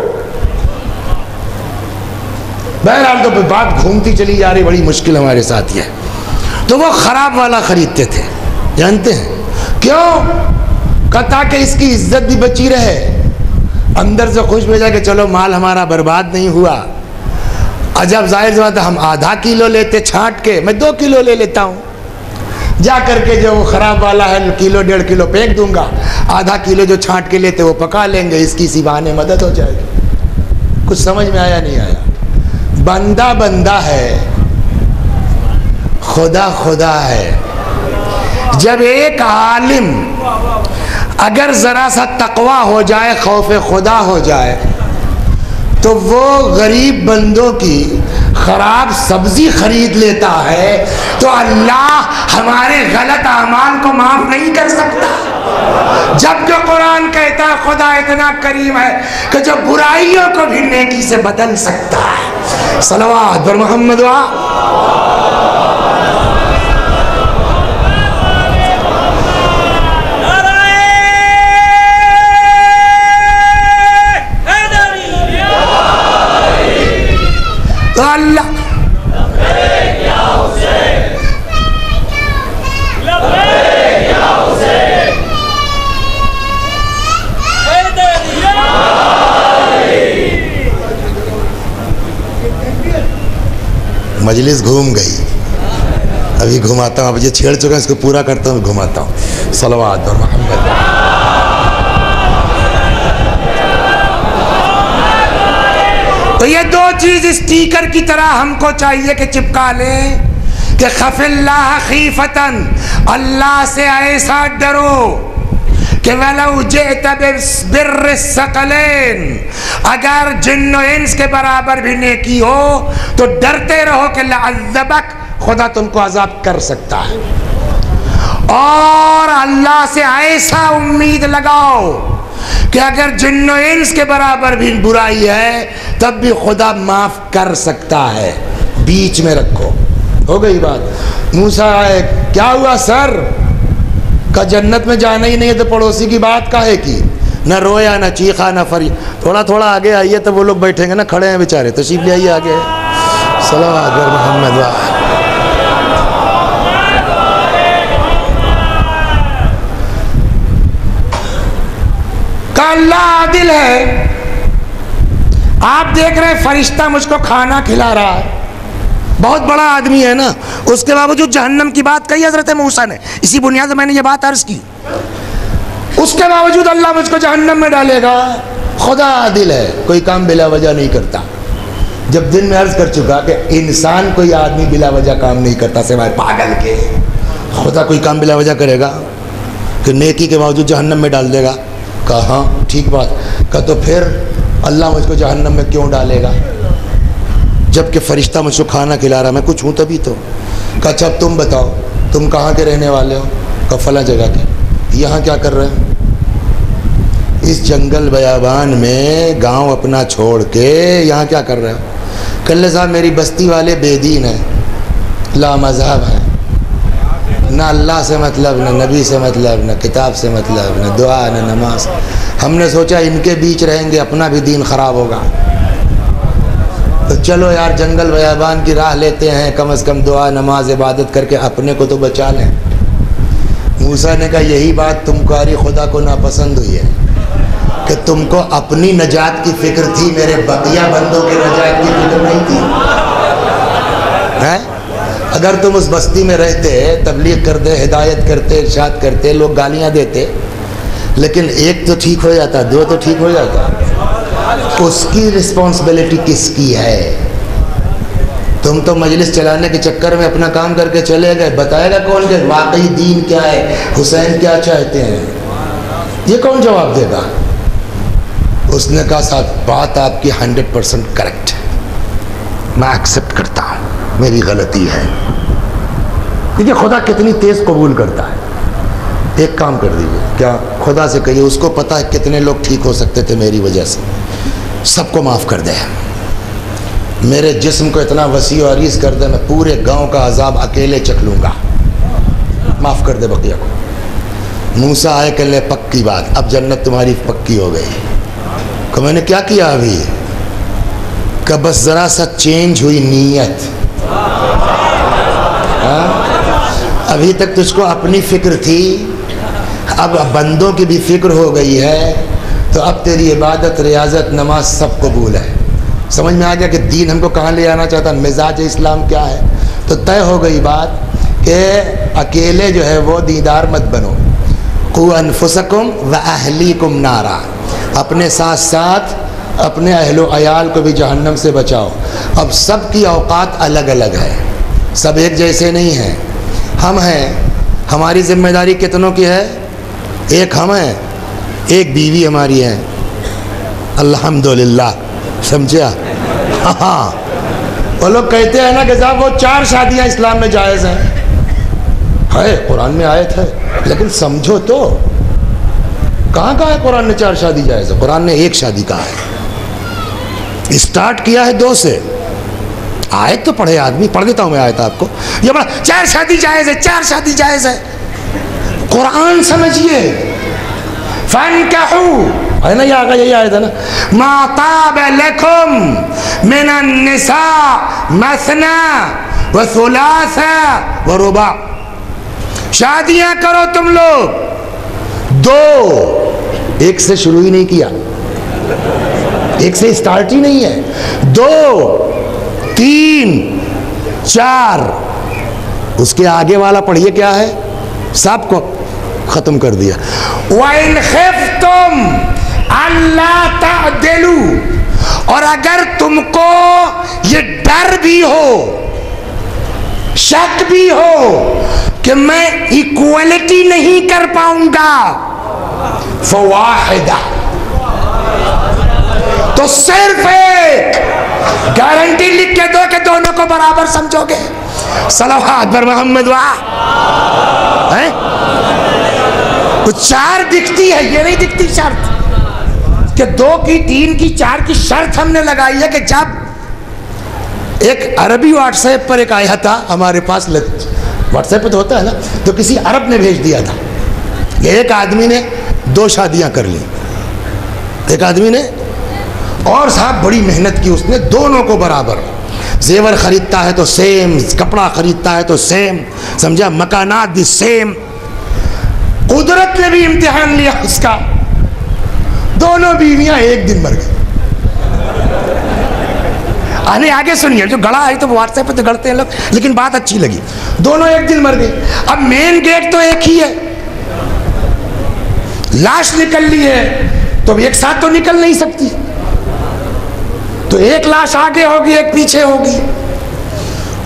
بہرحال تو بات گھومتی چلی جا رہی، بڑی مشکل ہمارے ساتھ یہ. تو وہ خراب والا خریدتے تھے، جانتے ہیں کیوں؟ کہتا کہ اس کی عزت بھی بچی رہے، اندر سے خوش بھیجا کہ چلو مال ہمارا برباد نہیں ہوا۔ عجب ظاہر بات ہے، ہم آدھا کلو لیتے چھانٹ کے، میں 2 کلو لے لیتا ہوں، جا کر کے جو وہ خراب والا ہے کلو 1.5 کلو پھینک دوں گا، آدھا کلو جو چھانٹ کے لیتے وہ پکا لیں گے، اس کی سی بہانے مدد ہو جائے گی۔ کچھ سمجھ میں آیا نہیں آیا؟ بندہ بندہ ہے، خدا خدا ہے۔ جب ایک عالم اگر ذرا سا تقویٰ ہو جائے، خوف خدا ہو جائے، تو وہ غریب بندوں کی خراب سبزی خرید لیتا ہے، تو اللہ ہمارے غلط اعمال کو معاف نہیں کر سکتا؟ جبکہ قرآن کہتا ہے خدا اتنا کریم ہے کہ جو برائیوں کو بھی نیکی سے بدل سکتا ہے۔ صلوات بر محمد تو اللہ مجلس گھوم گئی، ابھی گھماتا ہوں، اب یہ چھیڑ چکا اس کو پورا کرتا ہوں، گھماتا ہوں۔ صلوات اور محمد۔ تو یہ 2 چیز اسٹیکر کی طرح ہم کو چاہیے کہ چپکا لیں کہ خف اللہ خیفتاً، اللہ سے ایسا ڈرو کہ وَلَوْ جِئْتَ بِبِرِّ الثَّقَلَيْنِ، اگر جن و انس کے برابر بھی نیکی ہو تو ڈرتے رہو کہ لَعَذَّبَكَ، خدا تم کو عذاب کر سکتا ہے، اور اللہ سے ایسا امید لگاؤ کہ اگر جن و انس کے برابر بھی برائی ہے تب بھی خدا معاف کر سکتا ہے۔ بیچ میں رکھو۔ ہو گئی بات۔ موسیٰ آئے، کیا ہوا سر؟ کہ جنت میں جانا ہی نہیں ہے تو پڑوسی کی بات کاہے کی؟ نہ رویا نہ چیخا نہ فریاد۔ تھوڑا تھوڑا آگے آئیے تو وہ لوگ بیٹھیں گے نا، کھڑے ہیں بیچارے، تشریف لے آئیے آگے۔ صلوات بر محمد کہ اللہ عادل ہے۔ آپ دیکھ رہے ہیں فرشتہ مجھ کو کھانا کھلا رہا ہے، بہت بڑا آدمی ہے نا، اس کے باوجود جہنم کی بات کہی حضرت موسیٰ نے، اسی بنیاد میں نے یہ بات عرض کی، اس کے باوجود اللہ مجھ کو جہنم میں ڈالے گا۔ خدا عادل ہے، کوئی کام بلا وجہ نہیں کرتا۔ جب دن میں عرض کر چکا کہ انسان کوئی آدمی بلا وجہ کام نہیں کرتا سوائے پاگل کے، خدا کوئی کام بلا وجہ کرے گا کہ نیکی کے باوجود جہنم میں ڈال دے گا؟ کہا ہاں ٹھیک بات۔ کہا تو پھر اللہ مجھ کو جہنم میں کیوں ڈالے گا جبکہ فرشتہ مجھ کو کھانا کھلا رہا، میں کچھ ہوں تبھی تو۔ کہا اچھا اب تم بتاؤ تم کہاں کے رہنے والے ہو؟ کہا فلاں جگہ کے۔ یہاں کیا کر رہے ہیں؟ اس جنگل بیابان میں گاؤں اپنا چھوڑ کے یہاں کیا کر رہے ہو؟ کلے صاحب میری بستی والے بے دین ہیں، لا مذہب ہیں، نہ اللہ سے مطلب، نہ نبی سے مطلب، نہ کتاب سے مطلب، نہ دعا نہ نماز۔ ہم نے سوچا ان کے بیچ رہیں گے اپنا بھی دین خراب ہوگا، تو چلو یار جنگل بیابان کی راہ لیتے ہیں، کم از کم دعا نماز عبادت کر کے اپنے کو تو بچا لیں۔ موسیٰ نے کہا یہی بات تمکاری خدا کو ناپسند ہوئی ہے کہ تم کو اپنی نجات کی فکر تھی، میرے بقیہ بندوں کے نجات کی فکر نہیں تھی۔ اگر تم اس بستی میں رہتے، تبلیغ کرتے، ہدایت کرتے، ارشاد کرتے، لوگ گالیاں دیتے، لیکن ایک تو ٹھیک ہو جاتا، 2 تو ٹھیک ہو جاتا، اس کی رسپانسبلٹی کس کی ہے؟ تم تو مجلس چلانے کے چکر میں اپنا کام کر کے چلے گئے، بتائے گا کون کہ واقعی دین کیا ہے، حسین کیا چاہتے ہیں؟ یہ کون جواب دے گا؟ اس نے کہا صاحب بات آپ کی 100% کریکٹ ہے، میں ایکسیپٹ کرتا ہوں، میری غلطی ہے۔ دیکھیے خدا کتنی تیز قبول کرتا ہے۔ ایک کام کر دیجیے، کیا خدا سے کہیے اس کو پتہ ہے کتنے لوگ ٹھیک ہو سکتے تھے میری وجہ سے، سب کو معاف کر دے، میرے جسم کو اتنا وسیع و عریض کر دے، میں پورے گاؤں کا عذاب اکیلے چکھ لوں گا، معاف کر دے بقیہ کو۔ موسیٰ آئے کہ لے پکی بات، اب جنت تمہاری پکی ہو گئی۔ کہ میں نے کیا کیا ابھی؟ کہ بس ذرا سا چینج ہوئی نیت، ابھی تک تجھ کو اپنی فکر تھی، اب بندوں کی بھی فکر ہو گئی ہے تو اب تیری عبادت، ریاضت، نماز سب قبول ہے. سمجھ میں آ گیا کہ دین ہم کو کہاں لے آنا چاہتا، مزاج اسلام کیا ہے. تو طے ہو گئی بات کہ اکیلے جو ہے وہ دیندار مت بنو. قوا انفسکم واہلیکم نارا، اپنے ساتھ ساتھ اپنے اہل و عیال کو بھی جہنم سے بچاؤ. اب سب کی اوقات الگ الگ ہے، سب ایک جیسے نہیں ہیں. ہم ہیں، ہماری ذمہ داری کتنوں کی ہے؟ ایک ہم ہیں، ایک بیوی ہماری ہے. الحمدللہ، سمجھا؟ ہاں، وہ لوگ کہتے ہیں نا کہ صاحب وہ 4 شادیاں اسلام میں جائز ہیں. ہے قرآن میں آیت ہے، لیکن سمجھو تو کہاں کہا ہے قرآن نے 4 شادی جائز ہے؟ قرآن نے 1 شادی کہا ہے. اسٹارٹ کیا ہے 2 سے. آیت تو پڑھے آدمی، پڑھ دیتا ہوں میں آیت آپ کو. یہ بڑا 4 شادی جائز ہے، 4 شادی جائز ہے. قرآن سمجھیے. فَانْكَحُوا، ہے نا، یہ آگا یہی آیت ہے نا، مَا طَابَ لَكُمْ مِنَ النِّسَاءِ مَثْنَى وَثُلَاثَ وَرُبَاعَ. شادیاں کرو تم لوگ 2، 1 سے شروع ہی نہیں کیا، 1 سے اسٹارٹ ہی نہیں ہے. 2، 3، 4، اس کے آگے والا پڑھیے کیا ہے، سب کو ختم کر دیا. وَإِنْ خِفْتُمْ أَلَّا تَعْدِلُوا، اور اگر تم کو یہ ڈر بھی ہو، شک بھی ہو کہ میں ایکوالٹی نہیں کر پاؤں گا، فواحدہ، تو صرف ایک. گارنٹی لکھ کے دو کہ دونوں کو برابر سمجھو گے. صلوات بر محمد تو 4 دکھتی ہے، یہ نہیں دکھتی شرط کہ 2 کی، 3 کی، 4 کی. شرط ہم نے لگائی ہے کہ جب ایک عربی واٹس ایپ پر ایک آیا تھا ہمارے پاس، واٹس ایپ پہ تو ہوتا ہے نا، تو کسی عرب نے بھیج دیا تھا کہ ایک آدمی نے 2 شادیاں کر لی. ایک آدمی نے، اور صاحب بڑی محنت کی اس نے، دونوں کو برابر. زیور خریدتا ہے تو سیم، کپڑا خریدتا ہے تو سیم، سمجھا، مکانات بھی سیم. قدرت نے بھی امتحان لیا اس کا، دونوں بیویاں ایک دن مر گئی. آگے سنیے، جو گڑا ہے تو واٹس ایپ پہ تو گڑتے ہیں لوگ، لیکن بات اچھی لگی. دونوں ایک دن مر گئی. اب مین گیٹ تو ایک ہی ہے، لاش نکل لی ہے تو ایک ساتھ تو نکل نہیں سکتی، تو ایک لاش آگے ہوگی، ایک پیچھے ہوگی.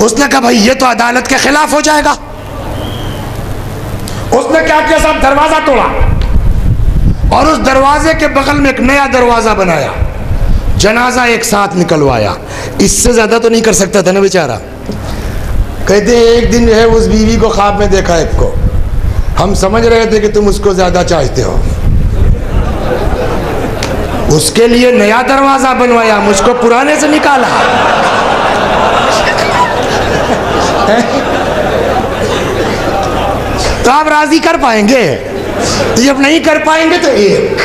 اس نے کہا بھائی یہ تو عدالت کے خلاف ہو جائے گا. اس نے کیا کیا صاحب، دروازہ توڑا اور اس دروازے کے بغل میں ایک نیا دروازہ بنایا، جنازہ ایک ساتھ نکلوایا. اس سے زیادہ تو نہیں کر سکتا تھا نا بیچارہ. کہتے ہیں ایک دن جو ہے اس بیوی کو خواب میں دیکھا ایک کو، ہم سمجھ رہے تھے کہ تم اس کو زیادہ چاہتے ہو، اس کے لیے نیا دروازہ بنوایا، مجھ کو پرانے سے نکالا. تو آپ راضی کر پائیں گے؟ جب نہیں کر پائیں گے تو ایک.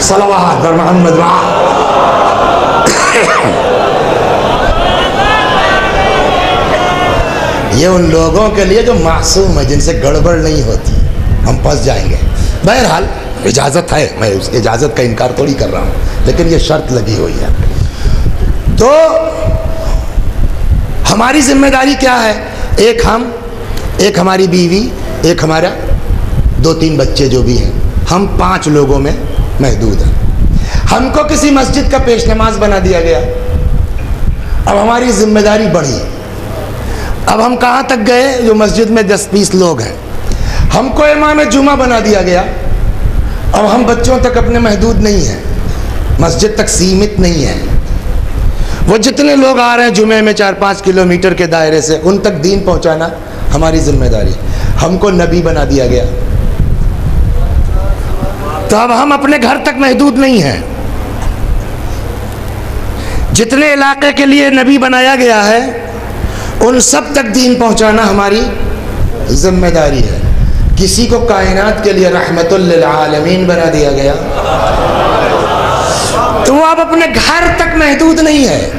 صلوات بر محمد. یہ ان لوگوں کے لیے جو معصوم ہے، جن سے گڑبڑ نہیں ہوتی. ہم پھنس جائیں گے. بہرحال اجازت ہے، میں اس اجازت کا انکار تھوڑی کر رہا ہوں، لیکن یہ شرط لگی ہوئی ہے. تو ہماری ذمہ داری کیا ہے؟ ایک ہم، ایک ہماری بیوی، ایک ہمارا 2-3 بچے جو بھی ہیں، ہم 5 لوگوں میں محدود ہیں. ہم کو کسی مسجد کا پیش نماز بنا دیا گیا. اب ہماری ذمہ داری بڑھی. اب ہم کہاں تک گئے؟ جو مسجد میں 10-20 لوگ ہیں، ہم کو امام جمعہ بنا دیا گیا. اب ہم بچوں تک اپنے محدود نہیں ہیں، مسجد تک سیمت نہیں ہے. وہ جتنے لوگ آ رہے ہیں جمعے میں 4-5 کلومیٹر کے دائرے سے، ان تک دین پہنچانا ہماری ذمہ داری. ہم کو نبی بنا دیا گیا. تو اب ہم اپنے گھر تک محدود نہیں ہیں. جتنے علاقے کے لیے نبی بنایا گیا ہے ان سب تک دین پہنچانا ہماری ذمہ داری ہے. کسی کو کائنات کے لیے رحمت للعالمین بنا دیا گیا تو وہ اب اپنے گھر تک محدود نہیں ہے.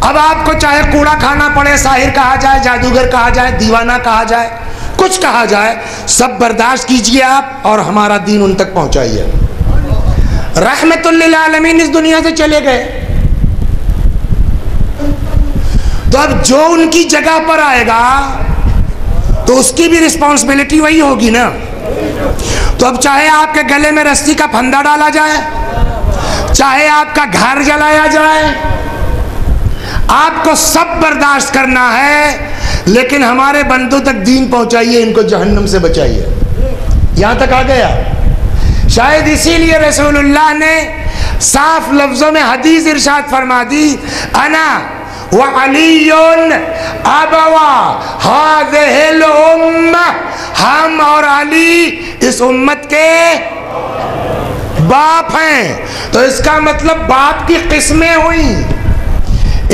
اب آپ کو چاہے کوڑا کھانا پڑے، ساحر کہا جائے، جادوگر کہا جائے، دیوانہ کہا جائے، کچھ کہا جائے سب برداشت کیجئے آپ اور ہمارا دین ان تک پہنچائیے۔ رحمت للعالمین اس دنیا سے چلے گئے، تو اب جو ان کی جگہ پر آئے گا تو اس کی بھی رسپانسبلٹی وہی ہوگی نا۔ تو اب چاہے آپ کے گلے میں رسی کا پھندا ڈالا جائے، چاہے آپ کا گھر جلایا جائے، آپ کو سب برداشت کرنا ہے، لیکن ہمارے بندوں تک دین پہنچائیے، ان کو جہنم سے بچائیے۔ یہاں تک آ گیا۔ شاید اسی لیے رسول اللہ نے صاف لفظوں میں حدیث ارشاد فرما دی، انا وعلی ابوا هذه الامہ، ہم اور علی اس امت کے باپ ہیں۔ تو اس کا مطلب باپ کی قسمیں ہوئیں۔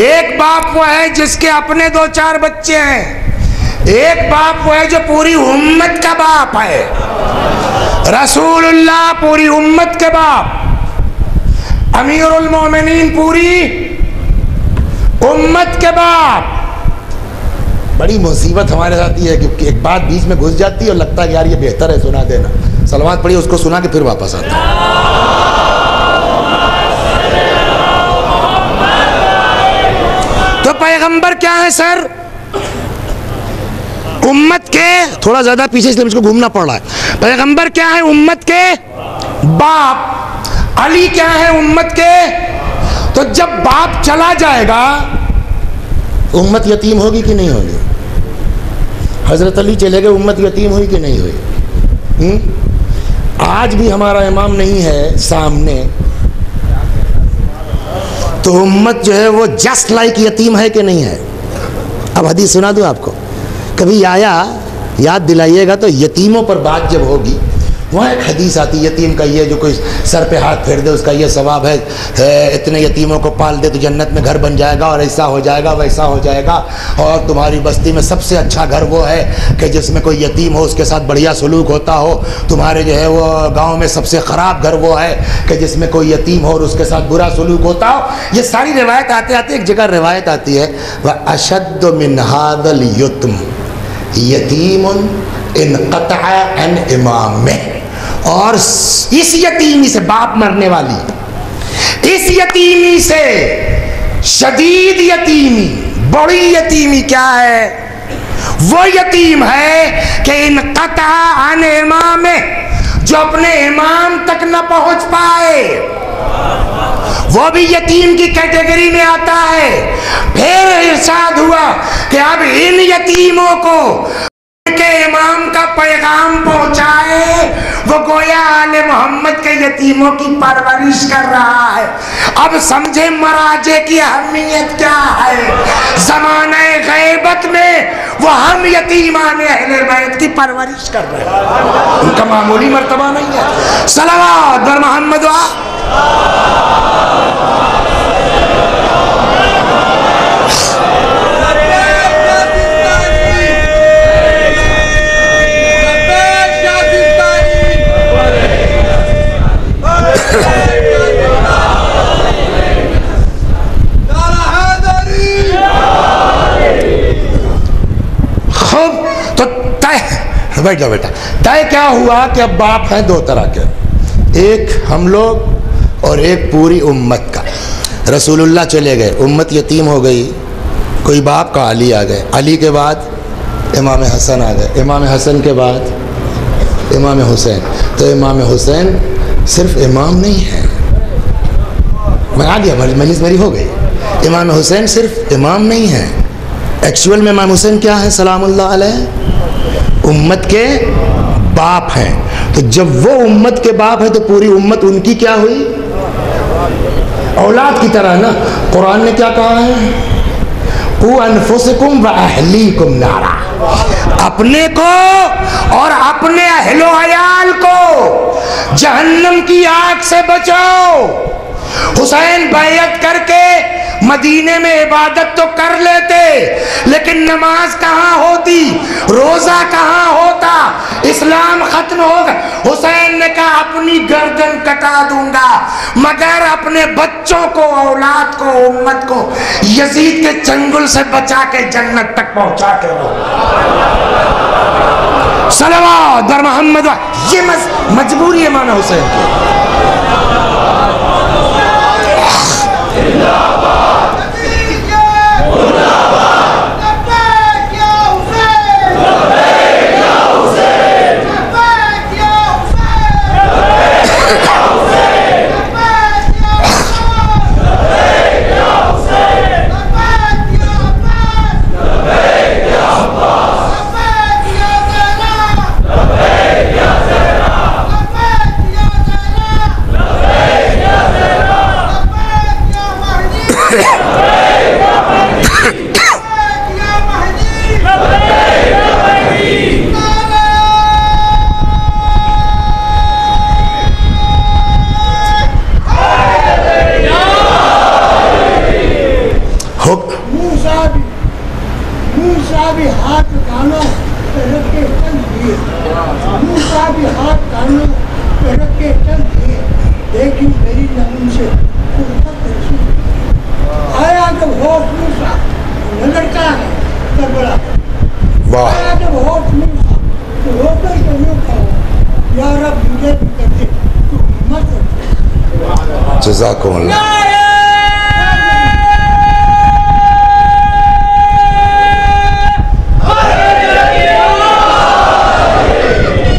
ایک باپ وہ ہے جس کے اپنے 2-4 بچے ہیں، ایک باپ وہ ہے جو پوری امت کا باپ ہے۔ رسول اللہ پوری امت کے باپ، امیر المومنین پوری امت کے باپ۔ بڑی مصیبت ہمارے ساتھ یہ ہے کہ ایک بات بیچ میں گھس جاتی ہے اور لگتا ہے کہ یار یہ بہتر ہے سنا دینا، صلوات پڑھیے، اس کو سنا کے پھر واپس آتا ہے۔ تو پیغمبر کیا ہے سر؟ امت کے، تھوڑا زیادہ پیچھے اس لیے مجھ کو گھومنا پڑ رہا ہے، پیغمبر کیا ہے؟ امت کے باپ۔ علی کیا ہے؟ امت کے۔ تو جب باپ چلا جائے گا امت یتیم ہوگی کہ نہیں ہوگی؟ حضرت علی چلے گئے، امت یتیم ہوئی کہ نہیں ہوئی؟ آج بھی ہمارا امام نہیں ہے سامنے تو امت جو ہے وہ جسٹ لائک یتیم ہے کہ نہیں ہے؟ اب حدیث سنا دوں آپ کو، کبھی آیا یاد دلائیے گا تو یتیموں پر بات جب ہوگی، وہاں ایک حدیث آتی یتیم کا یہ جو کوئی سر پہ ہاتھ پھیر دے اس کا یہ ثواب ہے، اتنے یتیموں کو پال دے تو جنت میں گھر بن جائے گا، اور ایسا ہو جائے گا ویسا ہو جائے گا، اور تمہاری بستی میں سب سے اچھا گھر وہ ہے کہ جس میں کوئی یتیم ہو، اس کے ساتھ بڑھیا سلوک ہوتا ہو، تمہارے جو ہے وہ گاؤں میں سب سے خراب گھر وہ ہے کہ جس میں کوئی یتیم ہو اور اس کے ساتھ برا سلوک ہوتا ہو۔ یہ ساری روایت آتے آتے ایک جگہ روایت آتی ہے، وَأَشَدُّ مِنْ هَذَا الْيُتْمِ یتیم انقطع عن امامہ، اور اس یتیمی سے، باپ مرنے والی اس یتیمی سے شدید یتیمی، بڑی یتیمی کیا ہے؟ وہ یتیم ہے کہ انقطع عن امامہ، جو اپنے امام تک نہ پہنچ پائے، وہ بھی یتیم کی کیٹیگری میں آتا ہے۔ پھر ارشاد ہوا کہ اب ان یتیموں کو کے امام کا پیغام پہنچائے، وہ گویا آل محمد کے یتیموں کی پرورش کر رہا ہے۔ اب سمجھے مراجع کی اہمیت کیا ہے۔ زمانہ غیبت میں وہ ہم یتیمان اہل بیت کی پرورش کر رہے ہیں، ان کا معمولی مرتبہ نہیں ہے۔ صلوات بر محمد بیٹھ جاؤ بیٹا۔ طے کیا ہوا کہ اب باپ ہیں 2 طرح کے، ایک ہم لوگ اور ایک پوری امت کا۔ رسول اللہ چلے گئے، امت یتیم ہو گئی، کوئی باپ کا علی آ گئے، علی کے بعد امام حسن آ گئے، امام حسن کے بعد امام حسین۔ تو امام حسین صرف امام نہیں ہے، میں آ گیا، مجلس میری ہو گئی۔ امام حسین صرف امام نہیں ہے، ایکچول میں امام حسین کیا ہے سلام اللہ علیہ؟ امت کے باپ ہیں۔ تو جب وہ امت کے باپ ہیں تو پوری امت ان کی کیا ہوئی؟ اولاد کی طرح نا۔ قرآن نے کیا کہا ہے؟ قُوا أَنفُسَكُمْ وَأَهْلِيكُمْ نَارًا، اپنے کو اور اپنے اہل و عیال کو جہنم کی آگ سے بچاؤ۔ حسین بیعت کر کے مدینے میں عبادت تو کر لیتے، لیکن نماز کہاں ہوتی، روزہ کہاں ہوتا، اسلام ختم ہوگا۔ حسین نے کہا اپنی گردن کٹا دوں گا مگر اپنے بچوں کو، اولاد کو، امت کو یزید کے چنگل سے بچا کے جنت تک پہنچا کے رہو۔ صلوات بر محمد، یہ مجبوری امام حسین کی۔ جزاکم اللہ۔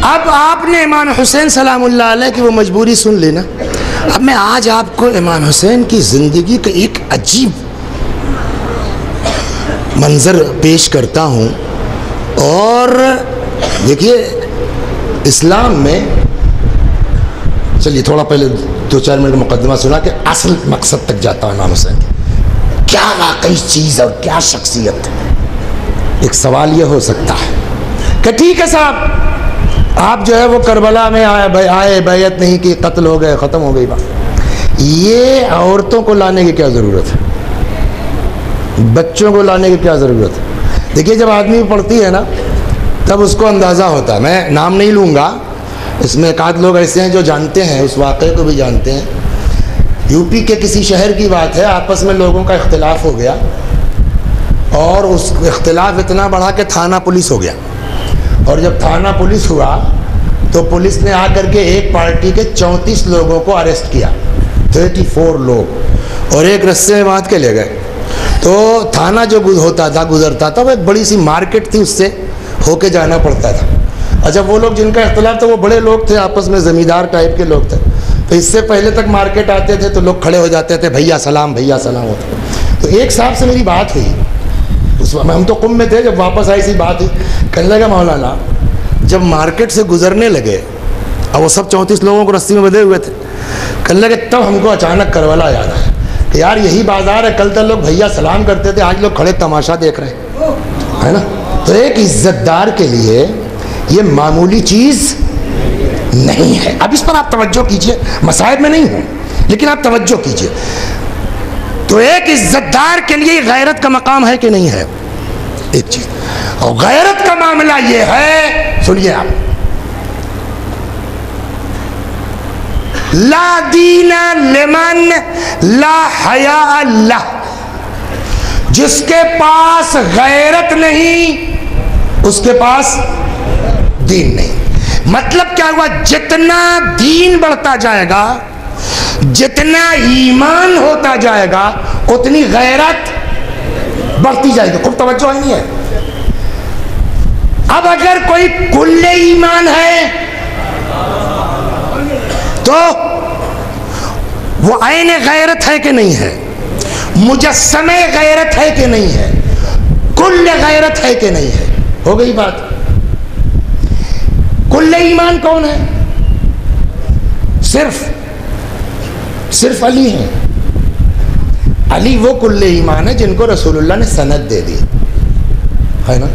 اب آپ نے امام حسین سلام اللہ علیہ کی وہ مجبوری سن لی نا۔ اب میں آج آپ کو امام حسین کی زندگی کا ایک عجیب منظر پیش کرتا ہوں۔ اور دیکھیے اسلام میں، چلیے تھوڑا پہلے 2-4 منٹ مقدمہ سنا کہ اصل مقصد تک جاتا ہوں امام حسین کی، کیا واقعی چیز اور کیا شخصیت۔ ایک سوال یہ ہو سکتا ہے کہ ٹھیک ہے صاحب، آپ جو ہے وہ کربلا میں آئے، بیعت نہیں کی، قتل ہو گئے، ختم ہو گئی بات، یہ عورتوں کو لانے کی کیا ضرورت ہے، بچوں کو لانے کی کیا ضرورت ہے؟ دیکھیے جب آدمی پڑھتی ہے نا تب اس کو اندازہ ہوتا ہے۔ میں نام نہیں لوں گا، اس میں ایک آدھ لوگ ایسے ہیں جو جانتے ہیں، اس واقعے کو بھی جانتے ہیں۔ یو پی کے کسی شہر کی بات ہے، آپس میں لوگوں کا اختلاف ہو گیا اور اس اختلاف اتنا بڑھا کہ تھانہ پولیس ہو گیا۔ اور جب تھانہ پولیس ہوا تو پولیس نے آ کر کے ایک پارٹی کے 34 لوگوں کو اریسٹ کیا، 34 لوگ، اور ایک رسے میں باندھ کے لے گئے۔ تو تھانہ جو گزرتا تھا وہ ایک بڑی سی مارکیٹ تھی، اس سے ہو کے جانا پڑتا تھا۔ اچھا وہ لوگ جن کا اختلاف تھا وہ بڑے لوگ تھے، آپس میں زمیندار ٹائپ کے لوگ تھے، تو اس سے پہلے تک مارکیٹ آتے تھے تو لوگ کھڑے ہو جاتے تھے، بھیا سلام، بھیا سلام ہوتا۔ تو ایک صاحب سے میری بات ہوئی، اس وقت ہم تو قم میں تھے، جب واپس آئی سی بات ہوئی، کہنے لگا مولانا جب مارکیٹ سے گزرنے لگے اور وہ سب 34 لوگوں کو رسی میں بدھے ہوئے تھے، کہنے لگے تب ہم کو اچانک کربلا یاد آیا کہ یار یہی بازار ہے، کل تک لوگ بھیا سلام کرتے تھے، آج لوگ کھڑے تماشا دیکھ رہے ہیں، ہے نا۔ تو ایک عزت دار کے لیے یہ معمولی چیز نہیں ہے۔ اب اس پر آپ توجہ کیجئے، مسائل میں نہیں ہوں لیکن آپ توجہ کیجئے۔ تو ایک عزت دار کے لیے غیرت کا مقام ہے کہ نہیں ہے؟ ایک چیز، اور غیرت کا معاملہ یہ ہے، سنیے آپ، لا دین لمن لا حیاء لہ، جس کے پاس غیرت نہیں اس کے پاس دین نہیں۔ مطلب کیا ہوا؟ جتنا دین بڑھتا جائے گا، جتنا ایمان ہوتا جائے گا، اتنی غیرت بڑھتی جائے گی۔ خوب توجہ ہی نہیں ہے۔ اب اگر کوئی کل ایمان ہے تو وہ عین غیرت ہے کہ نہیں ہے؟ مجسمہ غیرت ہے کہ نہیں ہے؟ کل غیرت ہے کہ نہیں ہے؟ ہو گئی بات۔ کل ایمان کون ہے؟ صرف علی ہے۔ علی وہ کل ایمان ہے جن کو رسول اللہ نے سند دے دی ہے نا۔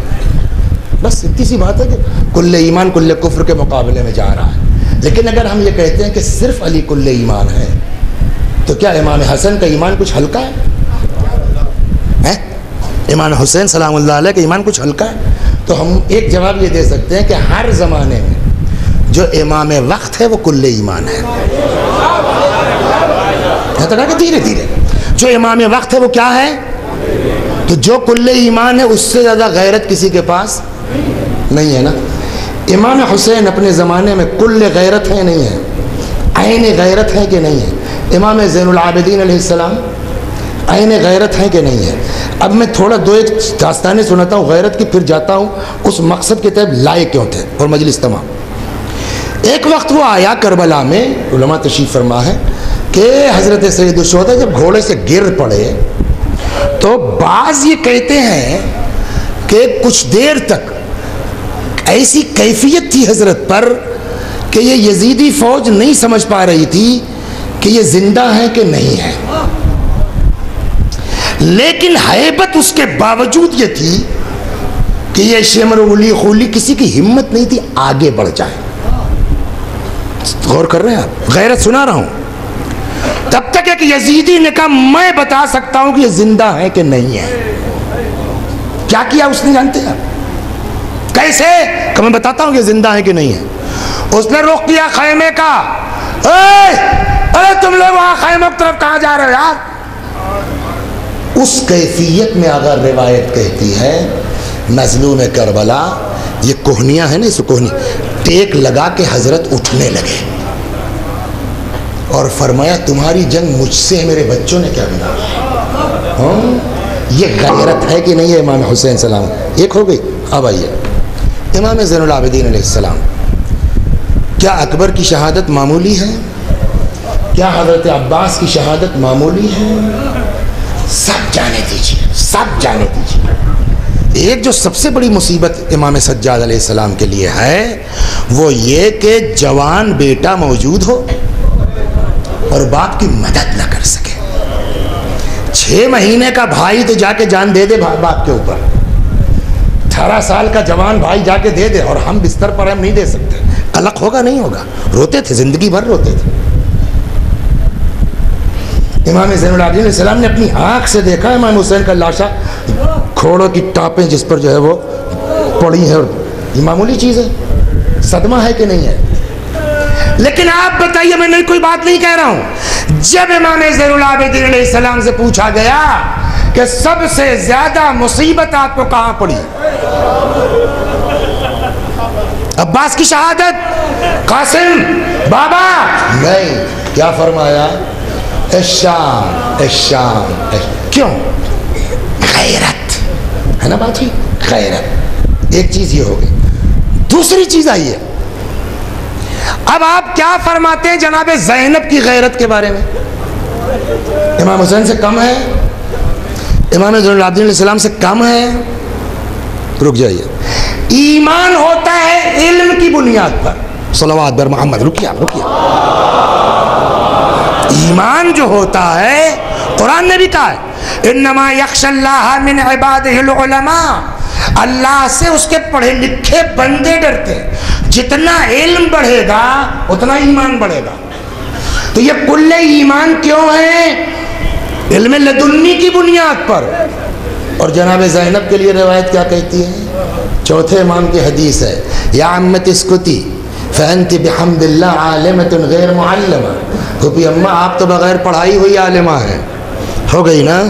بس اتنی سی بات ہے کہ کل ایمان کل کفر کے مقابلے میں جا رہا ہے۔ لیکن اگر ہم یہ کہتے ہیں کہ صرف علی کل ایمان ہے تو کیا امام حسن کا ایمان کچھ ہلکا ہے؟ امام حسین سلام اللہ علیہ کا ایمان کچھ ہلکا ہے؟ تو ہم ایک جواب یہ دے سکتے ہیں کہ ہر زمانے میں جو امام وقت ہے وہ کل ایمان ہے۔ دھیرے دھیرے جو امام وقت ہے وہ کیا ہے؟ تو جو کل ایمان ہے اس سے زیادہ غیرت کسی کے پاس نہیں ہے نا۔ امام حسین اپنے زمانے میں کل غیرت ہے نہیں ہے؟ عین غیرت ہے کہ نہیں ہے؟ امام زین العابدین علیہ السلام عین غیرت ہے کہ نہیں ہے؟ اب میں تھوڑا دو ایک داستانیں سناتا ہوں غیرت کی، پھر جاتا ہوں اس مقصد کے تحت لائے کیوں تھے اور مجلس تمام۔ ایک وقت وہ آیا کربلا میں، علماء تشریف فرما ہے کہ حضرت سید الشہداء جب گھوڑے سے گر پڑے تو بعض یہ کہتے ہیں کہ کچھ دیر تک ایسی کیفیت تھی حضرت پر کہ یہ یزیدی فوج نہیں سمجھ پا رہی تھی کہ یہ زندہ ہے کہ نہیں ہے، لیکن ہیبت اس کے باوجود یہ تھی کہ یہ شمر ولی خولی کسی کی ہمت نہیں تھی آگے بڑھ جائے۔ غور کر رہے ہیں آپ؟ غیرت سنا رہا ہوں۔ تب تک ایک یزیدی نے کہا میں بتا سکتا ہوں کہ یہ زندہ ہے کہ نہیں ہے۔ کیا کیا اس نے جانتے ہیں کیسے؟ کہ میں بتاتا ہوں کہ زندہ ہے کہ نہیں ہے۔ اس نے رخ کیا خیمے کا، ارے تم لوگ وہاں خیموں کی طرف کہاں جا رہے ہو یار؟ اس کیفیت میں اگر روایت کہتی ہے مظلوم کربلا، یہ کوہنیاں ہیں نا، اس کوہنی ٹیک لگا کے حضرت اٹھنے لگے اور فرمایا تمہاری جنگ مجھ سے ہے، میرے بچوں نے کیا بنا؟ یہ غیرت ہے کہ نہیں ہے؟ امام حسین سلام ایک ہو گئی۔ اب آئیے امام زین العابدین علیہ السلام، کیا اکبر کی شہادت معمولی ہے؟ کیا حضرت عباس کی شہادت معمولی ہے؟ سب جانے دیجیے، سب جانے دیجیے۔ ایک جو سب سے بڑی مصیبت امام سجاد علیہ السلام کے لیے ہے وہ یہ کہ جوان بیٹا موجود ہو اور باپ کی مدد نہ کر سکے۔ 6 مہینے کا بھائی تو جا کے جان دے دے باپ کے اوپر، 18 سال کا جوان بھائی جا کے دے دے، اور ہم بستر پر ہم نہیں دے سکتے۔ قلق ہوگا نہیں ہوگا؟ روتے تھے، زندگی بھر روتے تھے۔ امام زین العابدین علیہ السلام نے اپنی آنکھ سے دیکھا امام حسین کا لاشا، کھوڑوں کی ٹاپیں جس پر جو ہے وہ پڑی ہیں، اور یہ معمولی چیز ہے؟ صدمہ ہے کہ نہیں ہے؟ لیکن آپ بتائیے، میں نہیں کوئی بات نہیں کہہ رہا ہوں، جب امام زین العابدین علیہ السلام سے پوچھا گیا کہ سب سے زیادہ مصیبت آپ کو کہاں پڑی؟ عباس کی شہادت، قاسم بابا نہیں، کیا فرمایا؟ الشام الشام۔ کیوں؟ غیرت ہے نا بات ہی، غیرت۔ ایک چیز یہ ہوگی، دوسری چیز آئی ہے، اب آپ کیا فرماتے ہیں جناب زینب کی غیرت کے بارے میں؟ امام حسین سے کم ہے؟ امام زین العابدین علیہ السلام سے کم ہے؟ رک جائیے، ایمان ہوتا ہے علم کی بنیاد پر، صلوات بر محمد۔ رکیے آپ، رکیے۔ ایمان جو ہوتا ہے، قرآن نے بھی کہا ہے انما یخشی اللہ من عبادہ العلماء، اللہ سے اس کے پڑھے لکھے بندے ڈرتے ہیں۔ جتنا علم بڑھے گا اتنا ایمان بڑھے گا۔ تو یہ کل ایمان کیوں ہے؟ علم لدنی کی بنیاد پر۔ اور جناب زینب کے لیے روایت کیا کہتی ہے؟ چوتھے امام کی حدیث ہے، یا عمت اسکتی فانت بحمد اللہ عالمۃ غیر معلمہ۔ کیونکہ اماں آپ تو بغیر پڑھائی ہوئی عالمہ ہیں، ہو گئی نا؟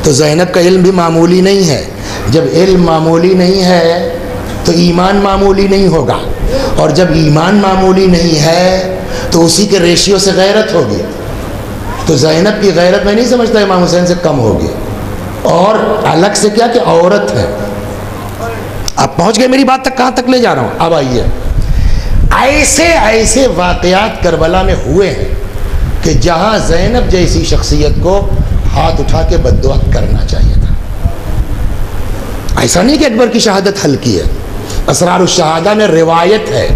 تو زینب کا علم بھی معمولی نہیں ہے۔ جب علم معمولی نہیں ہے تو ایمان معمولی نہیں ہوگا، اور جب ایمان معمولی نہیں ہے تو اسی کے ریشیو سے غیرت ہوگی۔ تو زینب کی غیرت میں نہیں سمجھتا امام حسین سے کم ہوگی، اور الگ سے کیا کہ عورت ہے۔ اب پہنچ گئے میری بات تک، کہاں تک لے جا رہا ہوں؟ اب آئیے، ایسے واقعات کربلا میں ہوئے ہیں کہ جہاں زینب جیسی شخصیت کو ہاتھ اٹھا کے بددعا کرنا چاہیے تھا۔ ایسا نہیں کہ اکبر کی شہادت ہلکی ہے۔ اسرار الشہادہ میں روایت ہے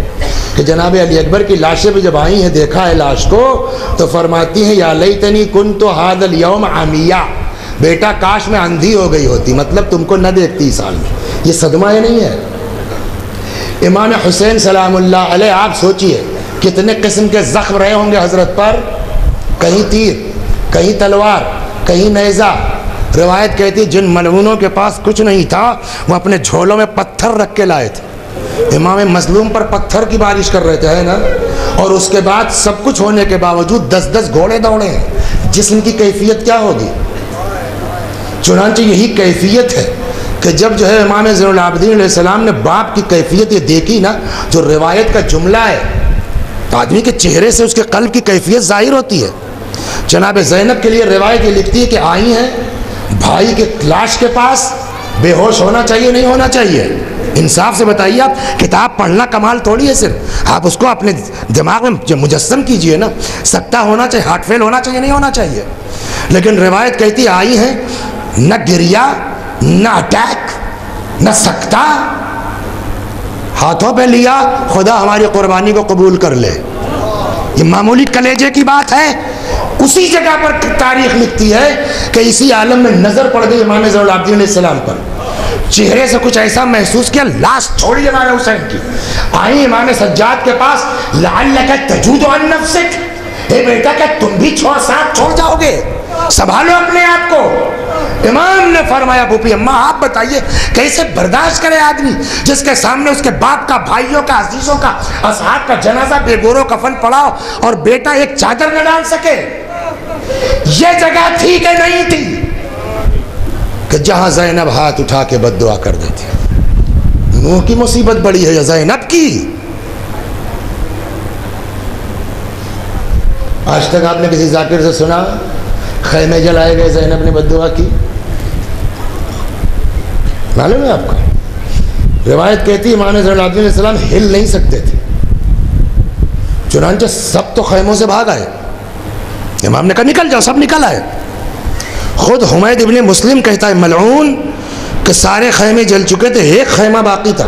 کہ جناب علی اکبر کی لاشیں بھی جب آئی ہیں، دیکھا ہے لاش کو، تو فرماتی ہیں یا لیتنی کنت ھذا اليوم عمیہ، بیٹا کاش میں اندھی ہو گئی ہوتی، مطلب تم کو نہ دیکھتی سال میں۔ یہ صدمہ نہیں ہے؟ امام حسین سلام اللہ علیہ، آپ سوچئے کتنے قسم کے زخم رہے ہوں گے حضرت پر، کہیں تیر، کہیں تلوار، کہیں نیزہ۔ روایت کہتی ہے جن ملعونوں کے پاس کچھ نہیں تھا وہ اپنے جھولوں میں پتھر رکھ کے لائے تھے، امام مظلوم پر پتھر کی بارش کر رہے تھے، ہے نا؟ اور اس کے بعد سب کچھ ہونے کے باوجود 10 گھوڑے دوڑے ہیں، جسم کی کیفیت کیا ہوگی؟ چنانچہ یہی کیفیت ہے کہ جب جو ہے امام زین العابدین علیہ السلام نے باپ کی کیفیت یہ دیکھی نا، جو روایت کا جملہ ہے، تو آدمی کے چہرے سے اس کے قلب کی کیفیت ظاہر ہوتی ہے۔ جناب زینب کے لیے روایت یہ لکھتی ہے کہ آئی ہیں بھائی کے لاش کے پاس، بے ہوش ہونا چاہیے نہیں ہونا چاہیے؟ انصاف سے بتائیے، آپ کتاب پڑھنا کمال تھوڑی ہے صرف، آپ اس کو اپنے دماغ میں مجسم کیجئے نا، سکتہ ہونا چاہیے، ہارٹ فیل ہونا چاہیے نہیں ہونا چاہیے؟ لیکن روایت کہتی آئی ہیں نہ گریا نہ اٹیک نہ سکتہ، ہاتھوں پہ لیا، خدا ہماری قربانی کو قبول کر لے۔ یہ معمولی کلیجے کی بات ہے؟ اسی جگہ پر تاریخ لکھتی ہے کہ اسی عالم میں نظر پڑ گئی امام زین العابدین علیہ السلام پر، چہرے سے کچھ ایسا محسوس کیا، لاش چھوڑی امام حسین کی، آئی امام سجاد کے پاس، لعلک تجود عن نفسک، اے بیٹا کیا تم بھی ساتھ چھوڑ جاؤ گے؟ سنبھالو اپنے آپ کو۔ امام نے فرمایا پھوپھی اماں آپ بتائیے کیسے برداشت کرے آدمی جس کے سامنے اس کے باپ کا، بھائیوں کا، عزیزوں کا، اصحاب کا جنازہ بے گور و کفن پڑا اور بیٹا ایک چادر نہ ڈال سکے؟ یہ جگہ تھی کہ نہیں تھی کہ جہاں زینب ہاتھ اٹھا کے بد دعا کر دیتی؟ نوح کی مصیبت بڑی ہے یا زینب کی؟ آج تک آپ نے کسی ذاکر سے سنا خیمے جلائے گئے زینب نے بد دعا کی؟ معلوم ہے آپ کو؟ روایت کہتی امام زین العابدین علیہ السلام ہل نہیں سکتے تھے، چنانچہ سب تو خیموں سے بھاگ آئے۔ امام نے کہا نکل جاؤ، سب نکل آئے۔ خود حمید ابن مسلم کہتا ہے ملعون کہ سارے خیمے جل چکے تھے، ایک خیمہ باقی تھا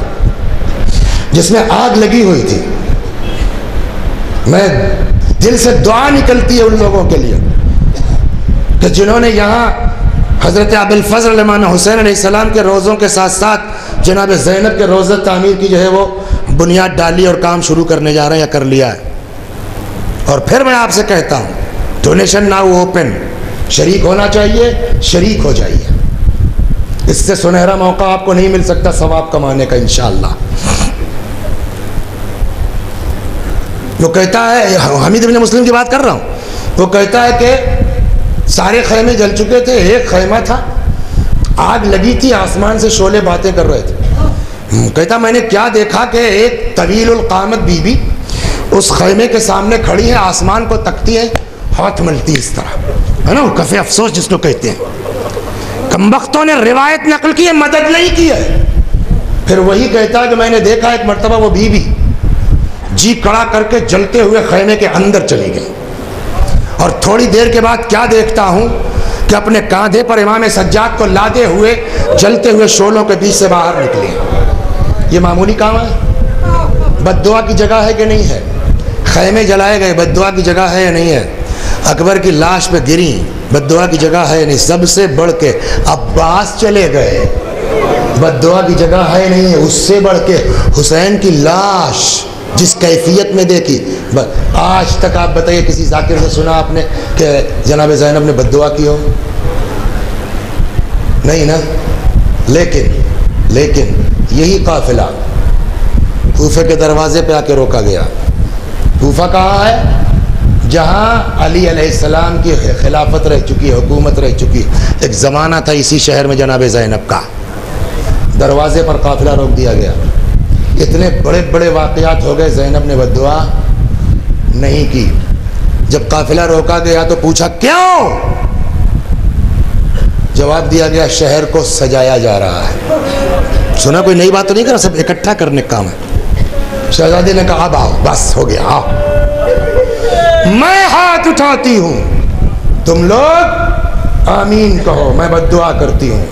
جس میں آگ لگی ہوئی تھی۔ میں دل سے دعا نکلتی ہے ان لوگوں کے لیے کہ جنہوں نے یہاں حضرت ابوالفضل امام حسین علیہ السلام کے روزوں کے ساتھ ساتھ جناب زینب کے روزہ تعمیر کی جو ہے وہ بنیاد ڈالی اور کام شروع کرنے جا رہے ہیں یا کر لیا ہے۔ اور پھر میں آپ سے کہتا ہوں ڈونیشن ناؤ اوپن، شریک ہونا چاہیے، شریک ہو جائیے، اس سے سنہرا موقع آپ کو نہیں مل سکتا ثواب کمانے کا انشاءاللہ۔ وہ کہتا ہے، حمید ابن مسلم کی بات کر رہا ہوں، وہ کہتا ہے کہ سارے خیمے جل چکے تھے، ایک خیمہ تھا آگ لگی تھی، آسمان سے شعلے باتیں کر رہے تھے۔ کہتا میں نے کیا دیکھا کہ ایک طویل القامت بی بی اس خیمے کے سامنے کھڑی ہے، آسمان کو تکتی ہے، ہاتھ ملتی اس طرح، ہے نا، کف افسوس جس کو کہتے ہیں۔ کمبختوں نے روایت نقل کی ہے، مدد نہیں کی ہے۔ پھر وہی کہتا ہے کہ میں نے دیکھا ایک مرتبہ وہ بی بی جی کڑا کر کے جلتے ہوئے خیمے کے اندر چلی گئی، اور تھوڑی دیر کے بعد کیا دیکھتا ہوں کہ اپنے کاندھے پر امام سجاد کو لادے ہوئے جلتے ہوئے شعلوں کے بیچ سے باہر نکلی۔ یہ معمولی کام ہے؟ بد دعا کی جگہ ہے کہ نہیں ہے؟ خیمے جلائے گئے، بد دعا کی جگہ ہے یا نہیں ہے؟ اکبر کی لاش پہ گری، بد دعا کی جگہ ہے یا نہیں؟ سب سے بڑھ کے عباس چلے گئے، بد دعا کی جگہ ہے نہیں ہے؟ اس سے بڑھ کے حسین کی لاش جس کیفیت میں دیکھی، آج تک آپ بتائیے کسی ذاکر سے سنا آپ نے کہ جناب زینب نے بد دعا کی ہو؟ نہیں نا۔ لیکن یہی قافلہ کوفہ کے دروازے پہ آ کے روکا گیا۔ کوفہ کہاں ہے؟ جہاں علی علیہ السلام کی خلافت رہ چکی، حکومت رہ چکی، ایک زمانہ تھا اسی شہر میں جناب زینب کا۔ دروازے پر قافلہ روک دیا گیا۔ اتنے بڑے بڑے واقعات ہو گئے، زینب نے بد دعا نہیں کی۔ جب قافلہ روکا گیا تو پوچھا کیوں؟ جواب دیا گیا شہر کو سجایا جا رہا ہے۔ سنا کوئی نئی بات تو نہیں کرا، سب اکٹھا کرنے کا کام ہے۔ شہزادی نے کہا اب آؤ، بس ہو گیا، آؤ میں ہاتھ اٹھاتی ہوں، تم لوگ آمین کہو، میں بد دعا کرتی ہوں۔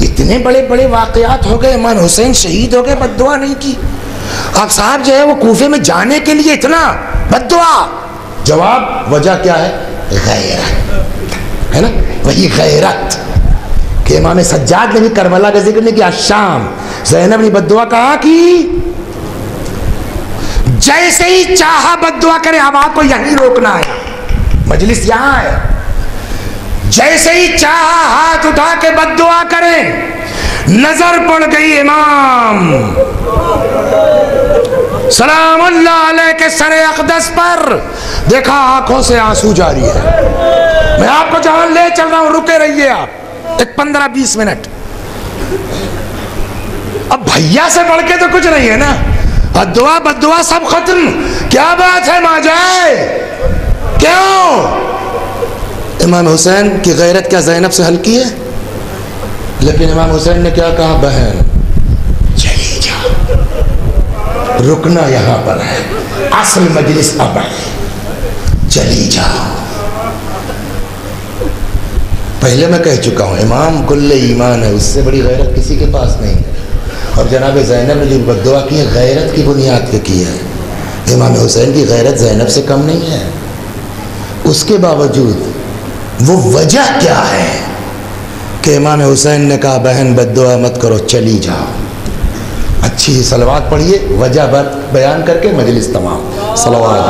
اتنے بڑے بڑے واقعات ہو گئے، امام حسین شہید ہو گئے، بد دعا نہیں کی۔ آپ صاحب جو ہے وہ کوفے میں جانے کے لیے اتنا بد دعا، جواب وجہ کیا ہے؟ غیرت ہے نا، وہی غیرت کہ امام سجاد نے بھی کربلا کا ذکر نہیں کیا، شام زینب نے بد دعا کہاں کی؟ جیسے ہی چاہا بد دعا کرے، اب آپ کو یہیں روکنا ہے، مجلس یہاں ہے، جیسے ہی چاہا ہاتھ اٹھا کے بد دعا کریں، نظر پڑ گئی امام سلام اللہ علیہ کے سر اقدس پر، دیکھا آنکھوں سے آنسو جاری ہے۔ میں آپ کو جہاں لے چل رہا ہوں رکے رہیے آپ، ایک 15-20 منٹ. اب بھیا سے بڑھ کے تو کچھ نہیں ہے نا. دعا بدعا سب ختم. کیا بات ہے ماں جائے؟ کیوں؟ امام حسین کی غیرت کیا زینب سے ہلکی ہے؟ لیکن امام حسین نے کیا کہا؟ بہن چلی جا، رکنا یہاں پر ہے، اصل مجلس اب ہے، چلی جا. پہلے میں کہہ چکا ہوں امام کل ایمان ہے، اس سے بڑی غیرت کسی کے پاس نہیں ہے. اور جناب زینب نے جو بددعا کی ہے غیرت کی بنیاد پہ کی ہے. امام حسین کی غیرت زینب سے کم نہیں ہے. اس کے باوجود وہ وجہ کیا ہے کہ امام حسین نے کہا بہن بددعا مت کرو، چلی جاؤ. اچھی صلوات پڑھیے، وجہ بیان کر کے مجلس تمام. صلوات.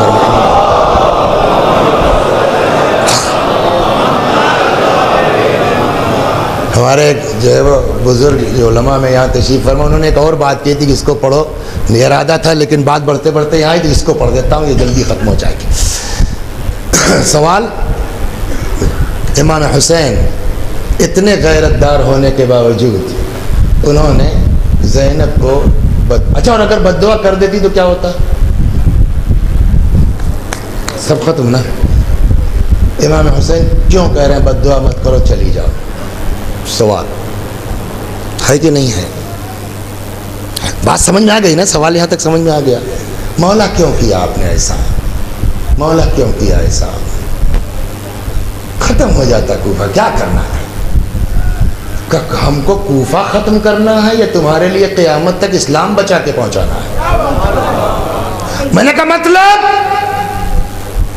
ہمارے جو ہے وہ بزرگ جو علماء میں یہاں تشریف فرما، انہوں نے ایک اور بات کی تھی کہ اس کو پڑھو. ارادہ تھا لیکن بات بڑھتے بڑھتے یہاں آئی تو اس کو پڑھ دیتا ہوں، یہ جلدی ختم ہو جائے گی. سوال، امام حسین اتنے غیرت دار ہونے کے باوجود انہوں نے زینب کو اچھا، اور اگر بددعا کر دیتی تو کیا ہوتا؟ سب ختم نا. امام حسین کیوں کہہ رہے ہیں بددعا مت کرو، چلی جاؤ؟ سوال ہے کہ نہیں ہے؟ بات سمجھ میں آ گئی نا؟ سوال یہاں تک سمجھ میں آ گیا. مولا کیوں کیا آپ نے ایسا؟ مولا کیوں کیا ایسا؟ ختم ہو جاتا کوفہ. کیا کرنا ہے؟ ہم کو کوفہ ختم کرنا ہے یا تمہارے لیے قیامت تک اسلام بچا کے پہنچانا ہے؟ میں نے کہا مطلب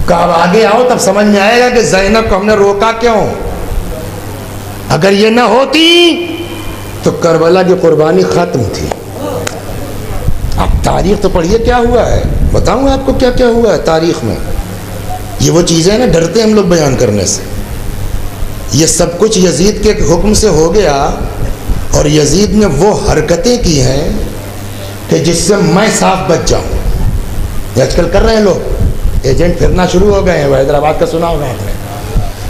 کہا آگے آؤ تب سمجھ میں آئے گا کہ زینب کو ہم نے روکا کیوں. اگر یہ نہ ہوتی تو کربلا کی قربانی ختم تھی. اب تاریخ تو پڑھیے کیا ہوا ہے، بتاؤں آپ کو کیا کیا ہوا ہے تاریخ میں. یہ وہ چیزیں نا ڈرتے ہم لوگ بیان کرنے سے. یہ سب کچھ یزید کے حکم سے ہو گیا، اور یزید نے وہ حرکتیں کی ہیں کہ جس سے میں صاف بچ جاؤں. یہ آج کل کر رہے ہیں لوگ، ایجنٹ پھرنا شروع ہو گئے ہیں. حیدرآباد کا سنا ہوگا آپ نے.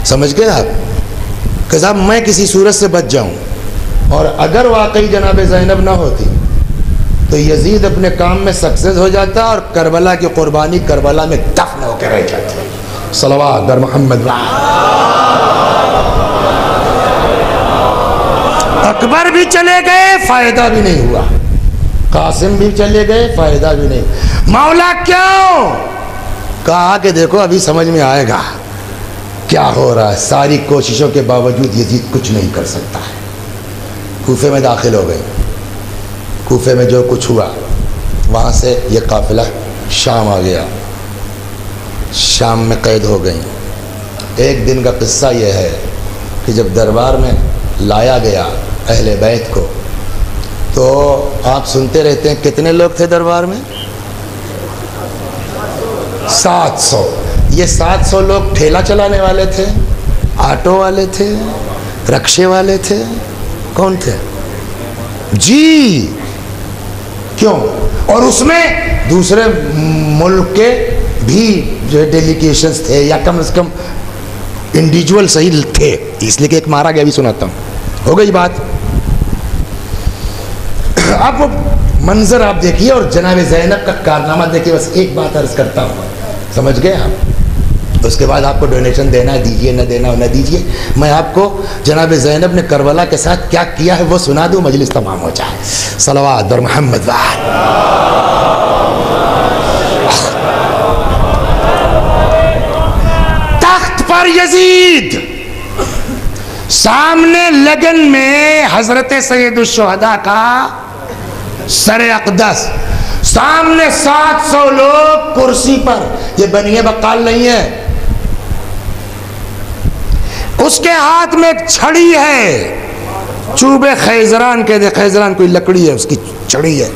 سمجھ گئے آپ کہ صاحب میں کسی صورت سے بچ جاؤں. اور اگر واقعی جناب زینب نہ ہوتی تو یزید اپنے کام میں سکسیس ہو جاتا اور کربلا کی قربانی کربلا میں دفن ہو کے رہ جاتی. صلوات بر محمد. اکبر بھی چلے گئے، فائدہ بھی نہیں ہوا. قاسم بھی چلے گئے، فائدہ بھی نہیں. مولا کیوں؟ کہا کہ دیکھو ابھی سمجھ میں آئے گا کیا ہو رہا ہے. ساری کوششوں کے باوجود یزید کچھ نہیں کر سکتا ہے. کوفے میں داخل ہو گئے. کوفے میں جو کچھ ہوا، وہاں سے یہ قافلہ شام آ گیا. شام میں قید ہو گئیں. ایک دن کا قصہ یہ ہے کہ جب دربار میں لایا گیا اہل بیت کو، تو آپ سنتے رہتے ہیں کتنے لوگ تھے دربار میں؟ 700. یہ 700 لوگ ٹھیلا چلانے والے تھے، آٹو والے تھے، رکشے والے تھے. کون تھے؟ جی کیوں؟ اور اس میں دوسرے ملک کے بھی جو ڈیلیگیشنز تھے، یا کم از کم انڈیویجول صحیح تھے. اس لیے کہ ایک مارا گیا بھی سناتا ہوں. ہو گئی بات. اب وہ منظر آپ دیکھیے اور جناب زینب کا کارنامہ دیکھیے. بس ایک بات عرض کرتا ہوں، سمجھ گئے آپ؟ اس کے بعد آپ کو ڈونیشن دینا ہے دیجئے، نہ دینا نہ دیجئے. میں آپ کو جناب زینب نے کربلا کے ساتھ کیا کیا ہے وہ سنا دوں، مجلس تمام ہو جائے. صلوات بر محمد. تخت پر یزید، سامنے لگن میں حضرت سید الشہداء کا سر اقدس، سامنے 700 لوگ کرسی پر. یہ بنیے بقال نہیں ہے. اس کے ہاتھ میں ایک چھڑی ہے، چوب خیزران کے دے. خیزران کوئی لکڑی ہے، اس کی چھڑی ہے.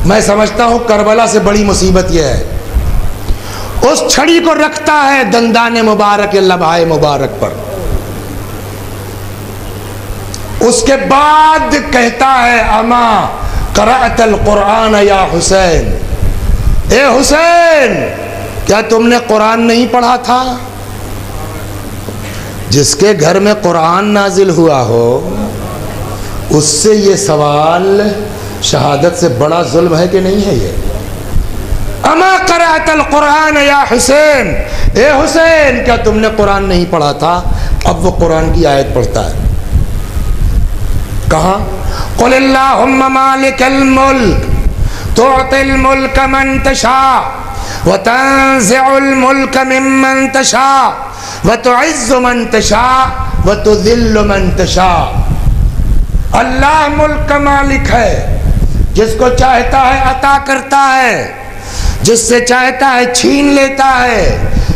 میں سمجھتا ہوں کربلا سے بڑی مصیبت یہ ہے. اس چھڑی کو رکھتا ہے دندان مبارک لبھائے مبارک پر. اس کے بعد کہتا ہے اما قرأت القرآن یا حسین. اے حسین، کیا تم نے قرآن نہیں پڑھا تھا؟ جس کے گھر میں قرآن نازل ہوا ہو اس سے یہ سوال شہادت سے بڑا ظلم ہے کہ نہیں ہے؟ یہ اما قرأت القرآن یا حسین، اے حسین کیا تم نے قرآن نہیں پڑھا تھا؟ اب وہ قرآن کی آیت پڑھتا ہے، کہاں؟ قل اللہم مالک الملک تعطی الملک من تشاء وتنزع الملک ممن تشاء وتعز من تشاء وتذل من تشاء۔ اللہ ملک کا مالک ہے، جس کو چاہتا ہے عطا کرتا ہے، جس سے چاہتا ہے چھین لیتا ہے،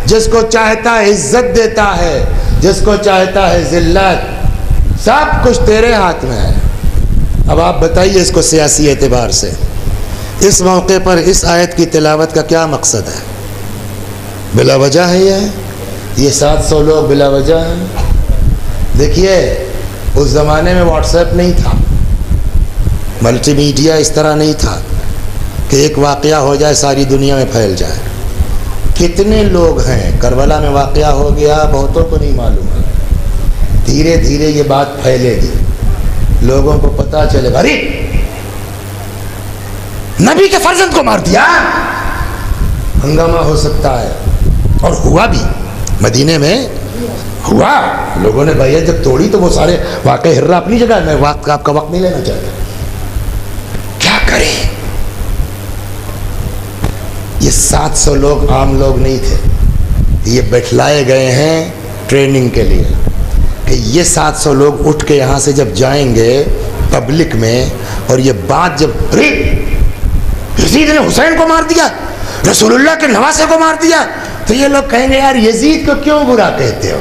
جس کو چاہتا ہے عزت دیتا ہے، جس کو چاہتا ہے ذلت، سب کچھ تیرے ہاتھ میں ہے۔ اب آپ بتائیے اس کو سیاسی اعتبار سے اس موقع پر اس آیت کی تلاوت کا کیا مقصد ہے؟ بلا وجہ ہے یہ 700 لوگ بلا وجہ ہیں؟ دیکھیے اس زمانے میں واٹس ایپ نہیں تھا، ملٹی میڈیا اس طرح نہیں تھا کہ ایک واقعہ ہو جائے ساری دنیا میں پھیل جائے۔ کتنے لوگ ہیں، کربلا میں واقعہ ہو گیا بہتوں کو نہیں معلوم ہے، دھیرے دھیرے یہ بات پھیلے گی، لوگوں کو پتہ چلے گا، ارے نبی کے فرزند کو مار دیا، ہنگامہ ہو سکتا ہے۔ اور ہوا بھی، مدینے میں ہوا، لوگوں نے بیعت جب توڑی تو وہ سارے واقعہ ہررا اپنی جگہ، میں آپ کا وقت نہیں لینا چاہتا۔ کیا کریں؟ یہ 700 لوگ عام لوگ نہیں تھے، یہ بٹھلائے گئے ہیں ٹریننگ کے لیے کہ یہ 700 لوگ اٹھ کے یہاں سے جب جائیں گے پبلک میں اور یہ بات جب یزید نے حسین کو مار دیا، رسول اللہ کے نواسے کو مار دیا، تو یہ لوگ کہیں گے یار یزید کو کیوں برا کہتے ہو؟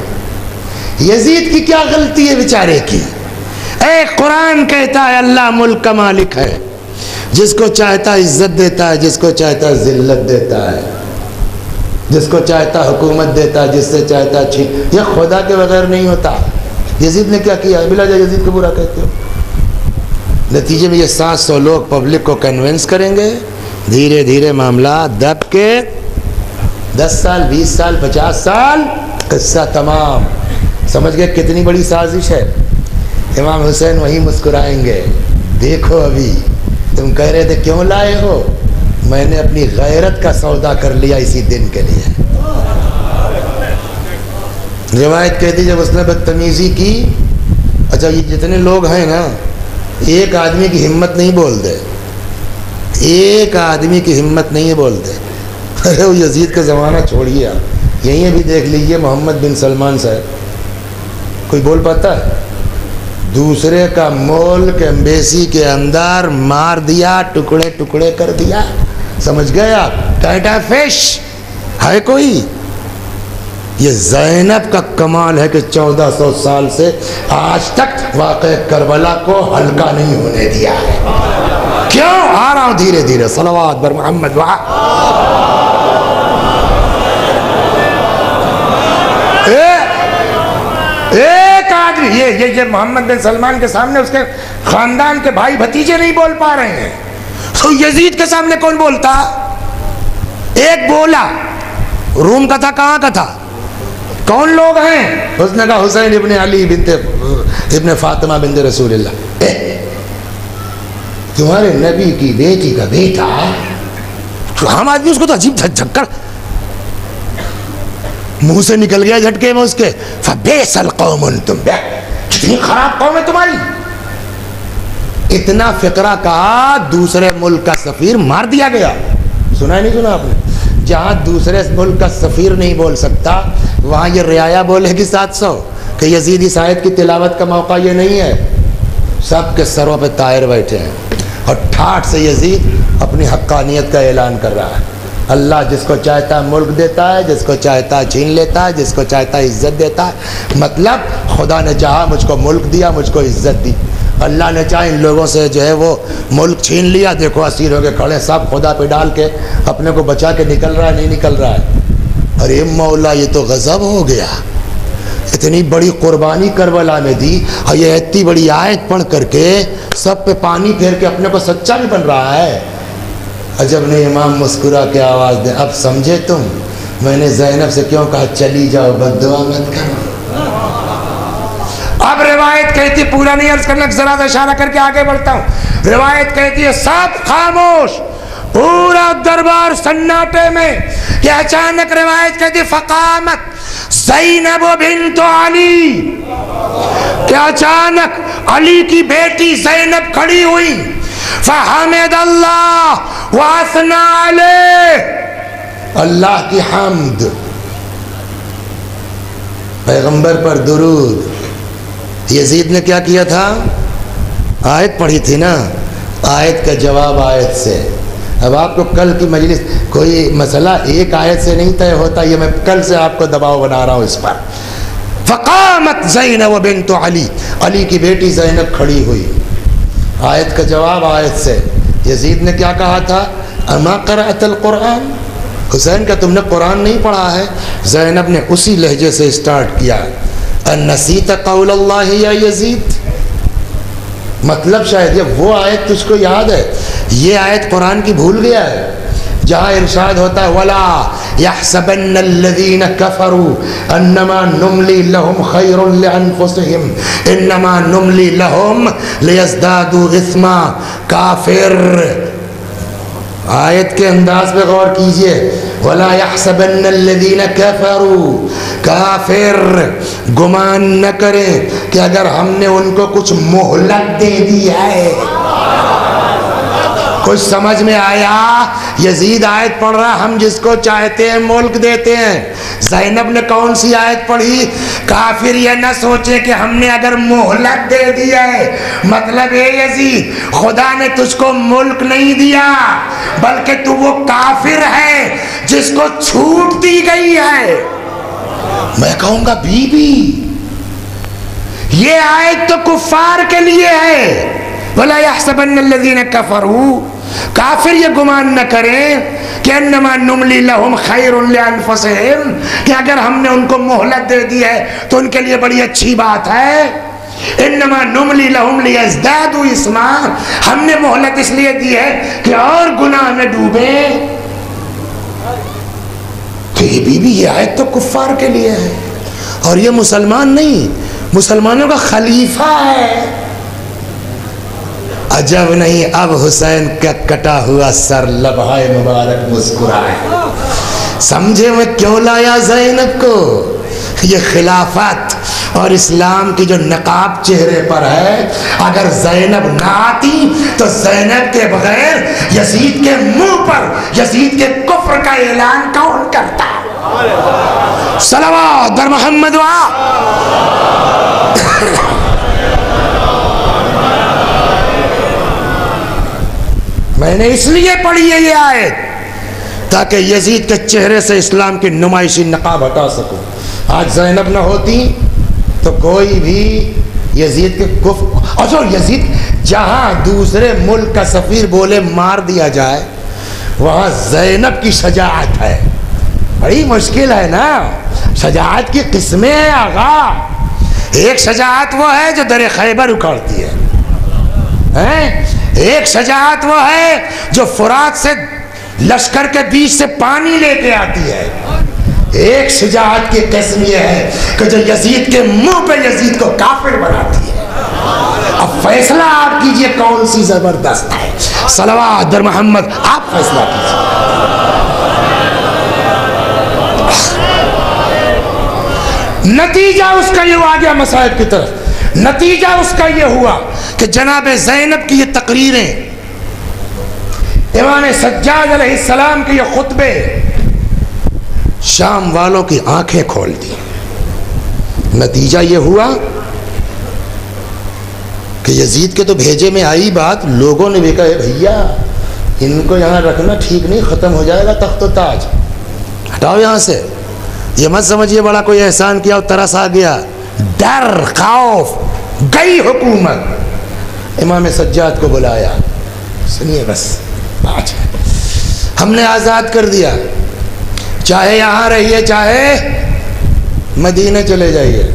یزید کی کیا غلطی ہے بیچارے کی؟ اے قرآن کہتا ہے اللہ ملک کا مالک ہے، جس کو چاہتا عزت دیتا ہے، جس کو چاہتا ذلت دیتا ہے، جس کو چاہتا حکومت دیتا ہے، جس سے چاہتا چھین۔ یہ خدا کے بغیر نہیں ہوتا۔ یزید نے کیا کیا؟ بلا جا یزید کو برا کہتے ہو؟ نتیجے میں یہ 700 لوگ پبلک کو کنونس کریں گے، دھیرے دھیرے معاملہ دب کے 10 سال 20 سال 50 سال قصہ تمام۔ سمجھ گئے کتنی بڑی سازش ہے؟ امام حسین وہیں مسکرائیں گے، دیکھو ابھی تم کہہ رہے تھے کیوں لائے ہو، میں نے اپنی غیرت کا سودا کر لیا اسی دن کے لیے۔ روایت کہتی جب اس نے بدتمیزی کی، اچھا یہ جتنے لوگ ہیں نا، ایک آدمی کی ہمت نہیں بول دے، ایک آدمی کی ہمت نہیں بول دے۔ ارے وہ یزید کا زمانہ چھوڑیے، آپ یہیں ابھی دیکھ لیجئے محمد بن سلمان صاحب، کوئی بول پاتا ہے؟ دوسرے کا ملک ایمبیسی کے اندر مار دیا، ٹکڑے ٹکڑے کر دیا، سمجھ گئے آپ؟ ٹائٹا فش ہے کوئی؟ یہ زینب کا کمال ہے کہ 1400 سال سے آج تک واقع کربلا کو ہلکا نہیں ہونے دیا ہے۔ کیوں؟ آ رہا ہوں دھیرے دھیرے، صلوات بر محمد ایک آدمی یہ محمد بن سلمان کے سامنے اس کے خاندان کے بھائی بھتیجے نہیں بول پا رہے ہیں، تو یزید کے سامنے کون بولتا؟ ایک بولا، روم کا تھا، کہاں کا تھا؟ کون لوگ ہیں؟ اس نے کہا حسین ابن علی ابن فاطمہ بنت رسول اللہ۔ تمہارے نبی کی بیٹی کا بیٹا؟ ہم آدمی اس کو تو عجیب جھکڑ منہ سے نکل گیا جھٹکے میں اس کے، فبئس القوم انتم، کتنی خراب قوم ہے تمہاری۔ اتنا فقرہ کہا، دوسرے ملک کا سفیر مار دیا گیا۔ سنا ہے نہیں سنا آپ نے؟ جہاں دوسرے ملک کا سفیر نہیں بول سکتا وہاں یہ رعایا بولے گی 700 کہ یزید اس آیت کی تلاوت کا موقع یہ نہیں ہے۔ سب کے سروں پہ طائر بیٹھے ہیں اور ٹھاٹ سے یزید اپنی حقانیت کا اعلان کر رہا ہے۔ اللہ جس کو چاہتا ملک دیتا ہے، جس کو چاہتا چھین لیتا ہے، جس کو چاہتا عزت دیتا ہے۔ مطلب خدا نے چاہا مجھ کو ملک دیا، مجھ کو عزت دی، اللہ نے چاہا ان لوگوں سے جو ہے وہ ملک چھین لیا، دیکھو اسیر ہو کے کھڑے، سب خدا پہ ڈال کے اپنے کو بچا کے نکل رہا ہے، نہیں نکل رہا ہے۔ ارے مولا یہ تو غضب ہو گیا، اتنی بڑی قربانی کربلا میں دی اور یہ اتنی بڑی آیت پڑھ کر کے سب پہ پانی پھیر کے اپنے کو سچا بھی بن رہا ہے۔ عجب نے امام مسکرا کے آواز دے، اب سمجھے تم میں نے زینب سے کیوں کہا چلی جاؤ، بد دعا مت کرو۔ کہتی ہے، پورا نہیں عرض کرنا، ذرا سا اشارہ کر کے آگے بڑھتا ہوں، روایت کہتی ہے سب خاموش، پورا دربار سناٹے میں، کہ اچانک روایت کہتی ہے فقامت زینب بنت علی، کہ اچانک علی کی بیٹی زینب کھڑی ہوئی، فحمد اللہ واثنا علیہ، اللہ کی حمد، پیغمبر پر درود۔ یزید نے کیا کیا تھا؟ آیت پڑھی تھی نا، آیت کا جواب آیت سے۔ اب آپ کو کل کی مجلس کوئی مسئلہ ایک آیت سے نہیں طے ہوتا، یہ میں کل سے آپ کو دباؤ بنا رہا ہوں اس پر۔ فقامت زینب بنت علی، علی کی بیٹی زینب کھڑی ہوئی، آیت کا جواب آیت سے۔ یزید نے کیا کہا تھا؟ اما قرأت القرآن، حسین کا تم نے قرآن نہیں پڑھا ہے؟ زینب نے اسی لہجے سے اسٹارٹ کیا، انسیت قول اللہ یا یزید، مطلب شاید یہ وہ آیت تجھ کو یاد ہے، یہ آیت قرآن کی بھول گیا ہے جہاں ارشاد ہوتا ہے وَلَا يَحْسَبَنَّ الَّذِينَ كَفَرُوا أَنَّمَا نُمْلِي لَهُمْ خَيْرٌ لِأَنفُسِهِمْ إِنَّمَا نُمْلِي لَهُمْ لِيَزْدَادُوا إِثْمًا، کافر، آیت کے انداز پہ غور کیجئے، وَلَا يَحْسَبَنَّ الَّذِينَ كَفَرُوا، کافر گمان نہ کریں کہ اگر ہم نے ان کو کچھ مہلت دے دی ہے۔ کچھ سمجھ میں آیا؟ یزید آیت پڑھ رہا، ہم جس کو چاہتے ہیں ملک دیتے ہیں۔ زینب نے کون سی آیت پڑھی؟ کافر یہ نہ سوچے کہ ہم نے اگر مہلت دے دی ہے، مطلب اے یزید خدا نے تجھ کو ملک نہیں دیا، بلکہ تو وہ کافر ہے جس کو چھوٹ دی گئی ہے۔ میں کہوں گا بی بی، یہ آیت تو کفار کے لیے ہے، وَلَا يَحْسَبَنَّ الَّذِينَ كَفَرُوا، کافر یہ گمان نہ کریں کہ انما نملی لہم خیر لانفسہم، کہ اگر ہم نے ان کو مہلت دے دی ہے تو ان کے لیے بڑی اچھی بات ہے۔ انما نملی لہم لیزدادوا اثما، ہم نے مہلت اس لیے دی ہے کہ اور گناہ میں ڈوبے۔ تو یہ بی بی یہ آیت تو کفار کے لیے ہے، اور یہ مسلمان نہیں، مسلمانوں کا خلیفہ ہے۔ عجب نہیں اب حسین کا کٹا ہوا سر لبہائے مبارک مسکرائے۔ سمجھے میں کیوں لایا زینب کو؟ یہ خلافت اور اسلام کی جو نقاب چہرے پر ہے، اگر زینب نہ آتی تو زینب کے بغیر یزید کے منہ پر یزید کے کفر کا اعلان کون کرتا؟ صلوات در محمد میں نے اس لیے پڑھی ہے یہ آیت تاکہ یزید کے چہرے سے اسلام کی نمائشی نقاب ہٹا سکوں۔ آج زینب نہ ہوتی تو کوئی بھی یزید کے کفر، اور جو یزید جہاں دوسرے ملک کا سفیر بولے مار دیا جائے، وہاں زینب کی شجاعت ہے۔ بڑی مشکل ہے نا، شجاعت کی قسمیں ہیں آغا۔ ایک شجاعت وہ ہے جو در خیبر اکھاڑتی ہے، ایک شجاعت وہ ہے جو فرات سے لشکر کے بیچ سے پانی لے کے آتی ہے، ایک شجاعت کی قسم یہ ہے کہ جو یزید کے منہ پہ یزید کو کافر بناتی ہے۔ اب فیصلہ آپ کیجئے کون سی زبردست ہے۔ صلوات در محمد، آپ فیصلہ کیجئے۔ نتیجہ اس کا یہ ہوا، گیا مسائل کی طرف، نتیجہ اس کا یہ ہوا کہ جناب زینب کی یہ تقریریں، امام سجاد علیہ السلام کے یہ خطبے شام والوں کی آنکھیں کھول دی۔ نتیجہ یہ ہوا کہ یزید کے تو بھیجے میں آئی بات، لوگوں نے بھی کہا بھیا ان کو یہاں رکھنا ٹھیک نہیں، ختم ہو جائے گا تخت و تاج، ہٹاؤ یہاں سے۔ یہ مت سمجھیے بڑا کوئی احسان کیا اور ترس آ گیا، ڈر خوف، گئی حکومت۔ امام سجاد کو بلایا، سنیے بس بات ہے، ہم نے آزاد کر دیا، چاہے یہاں رہیے چاہے مدینہ چلے جائیے،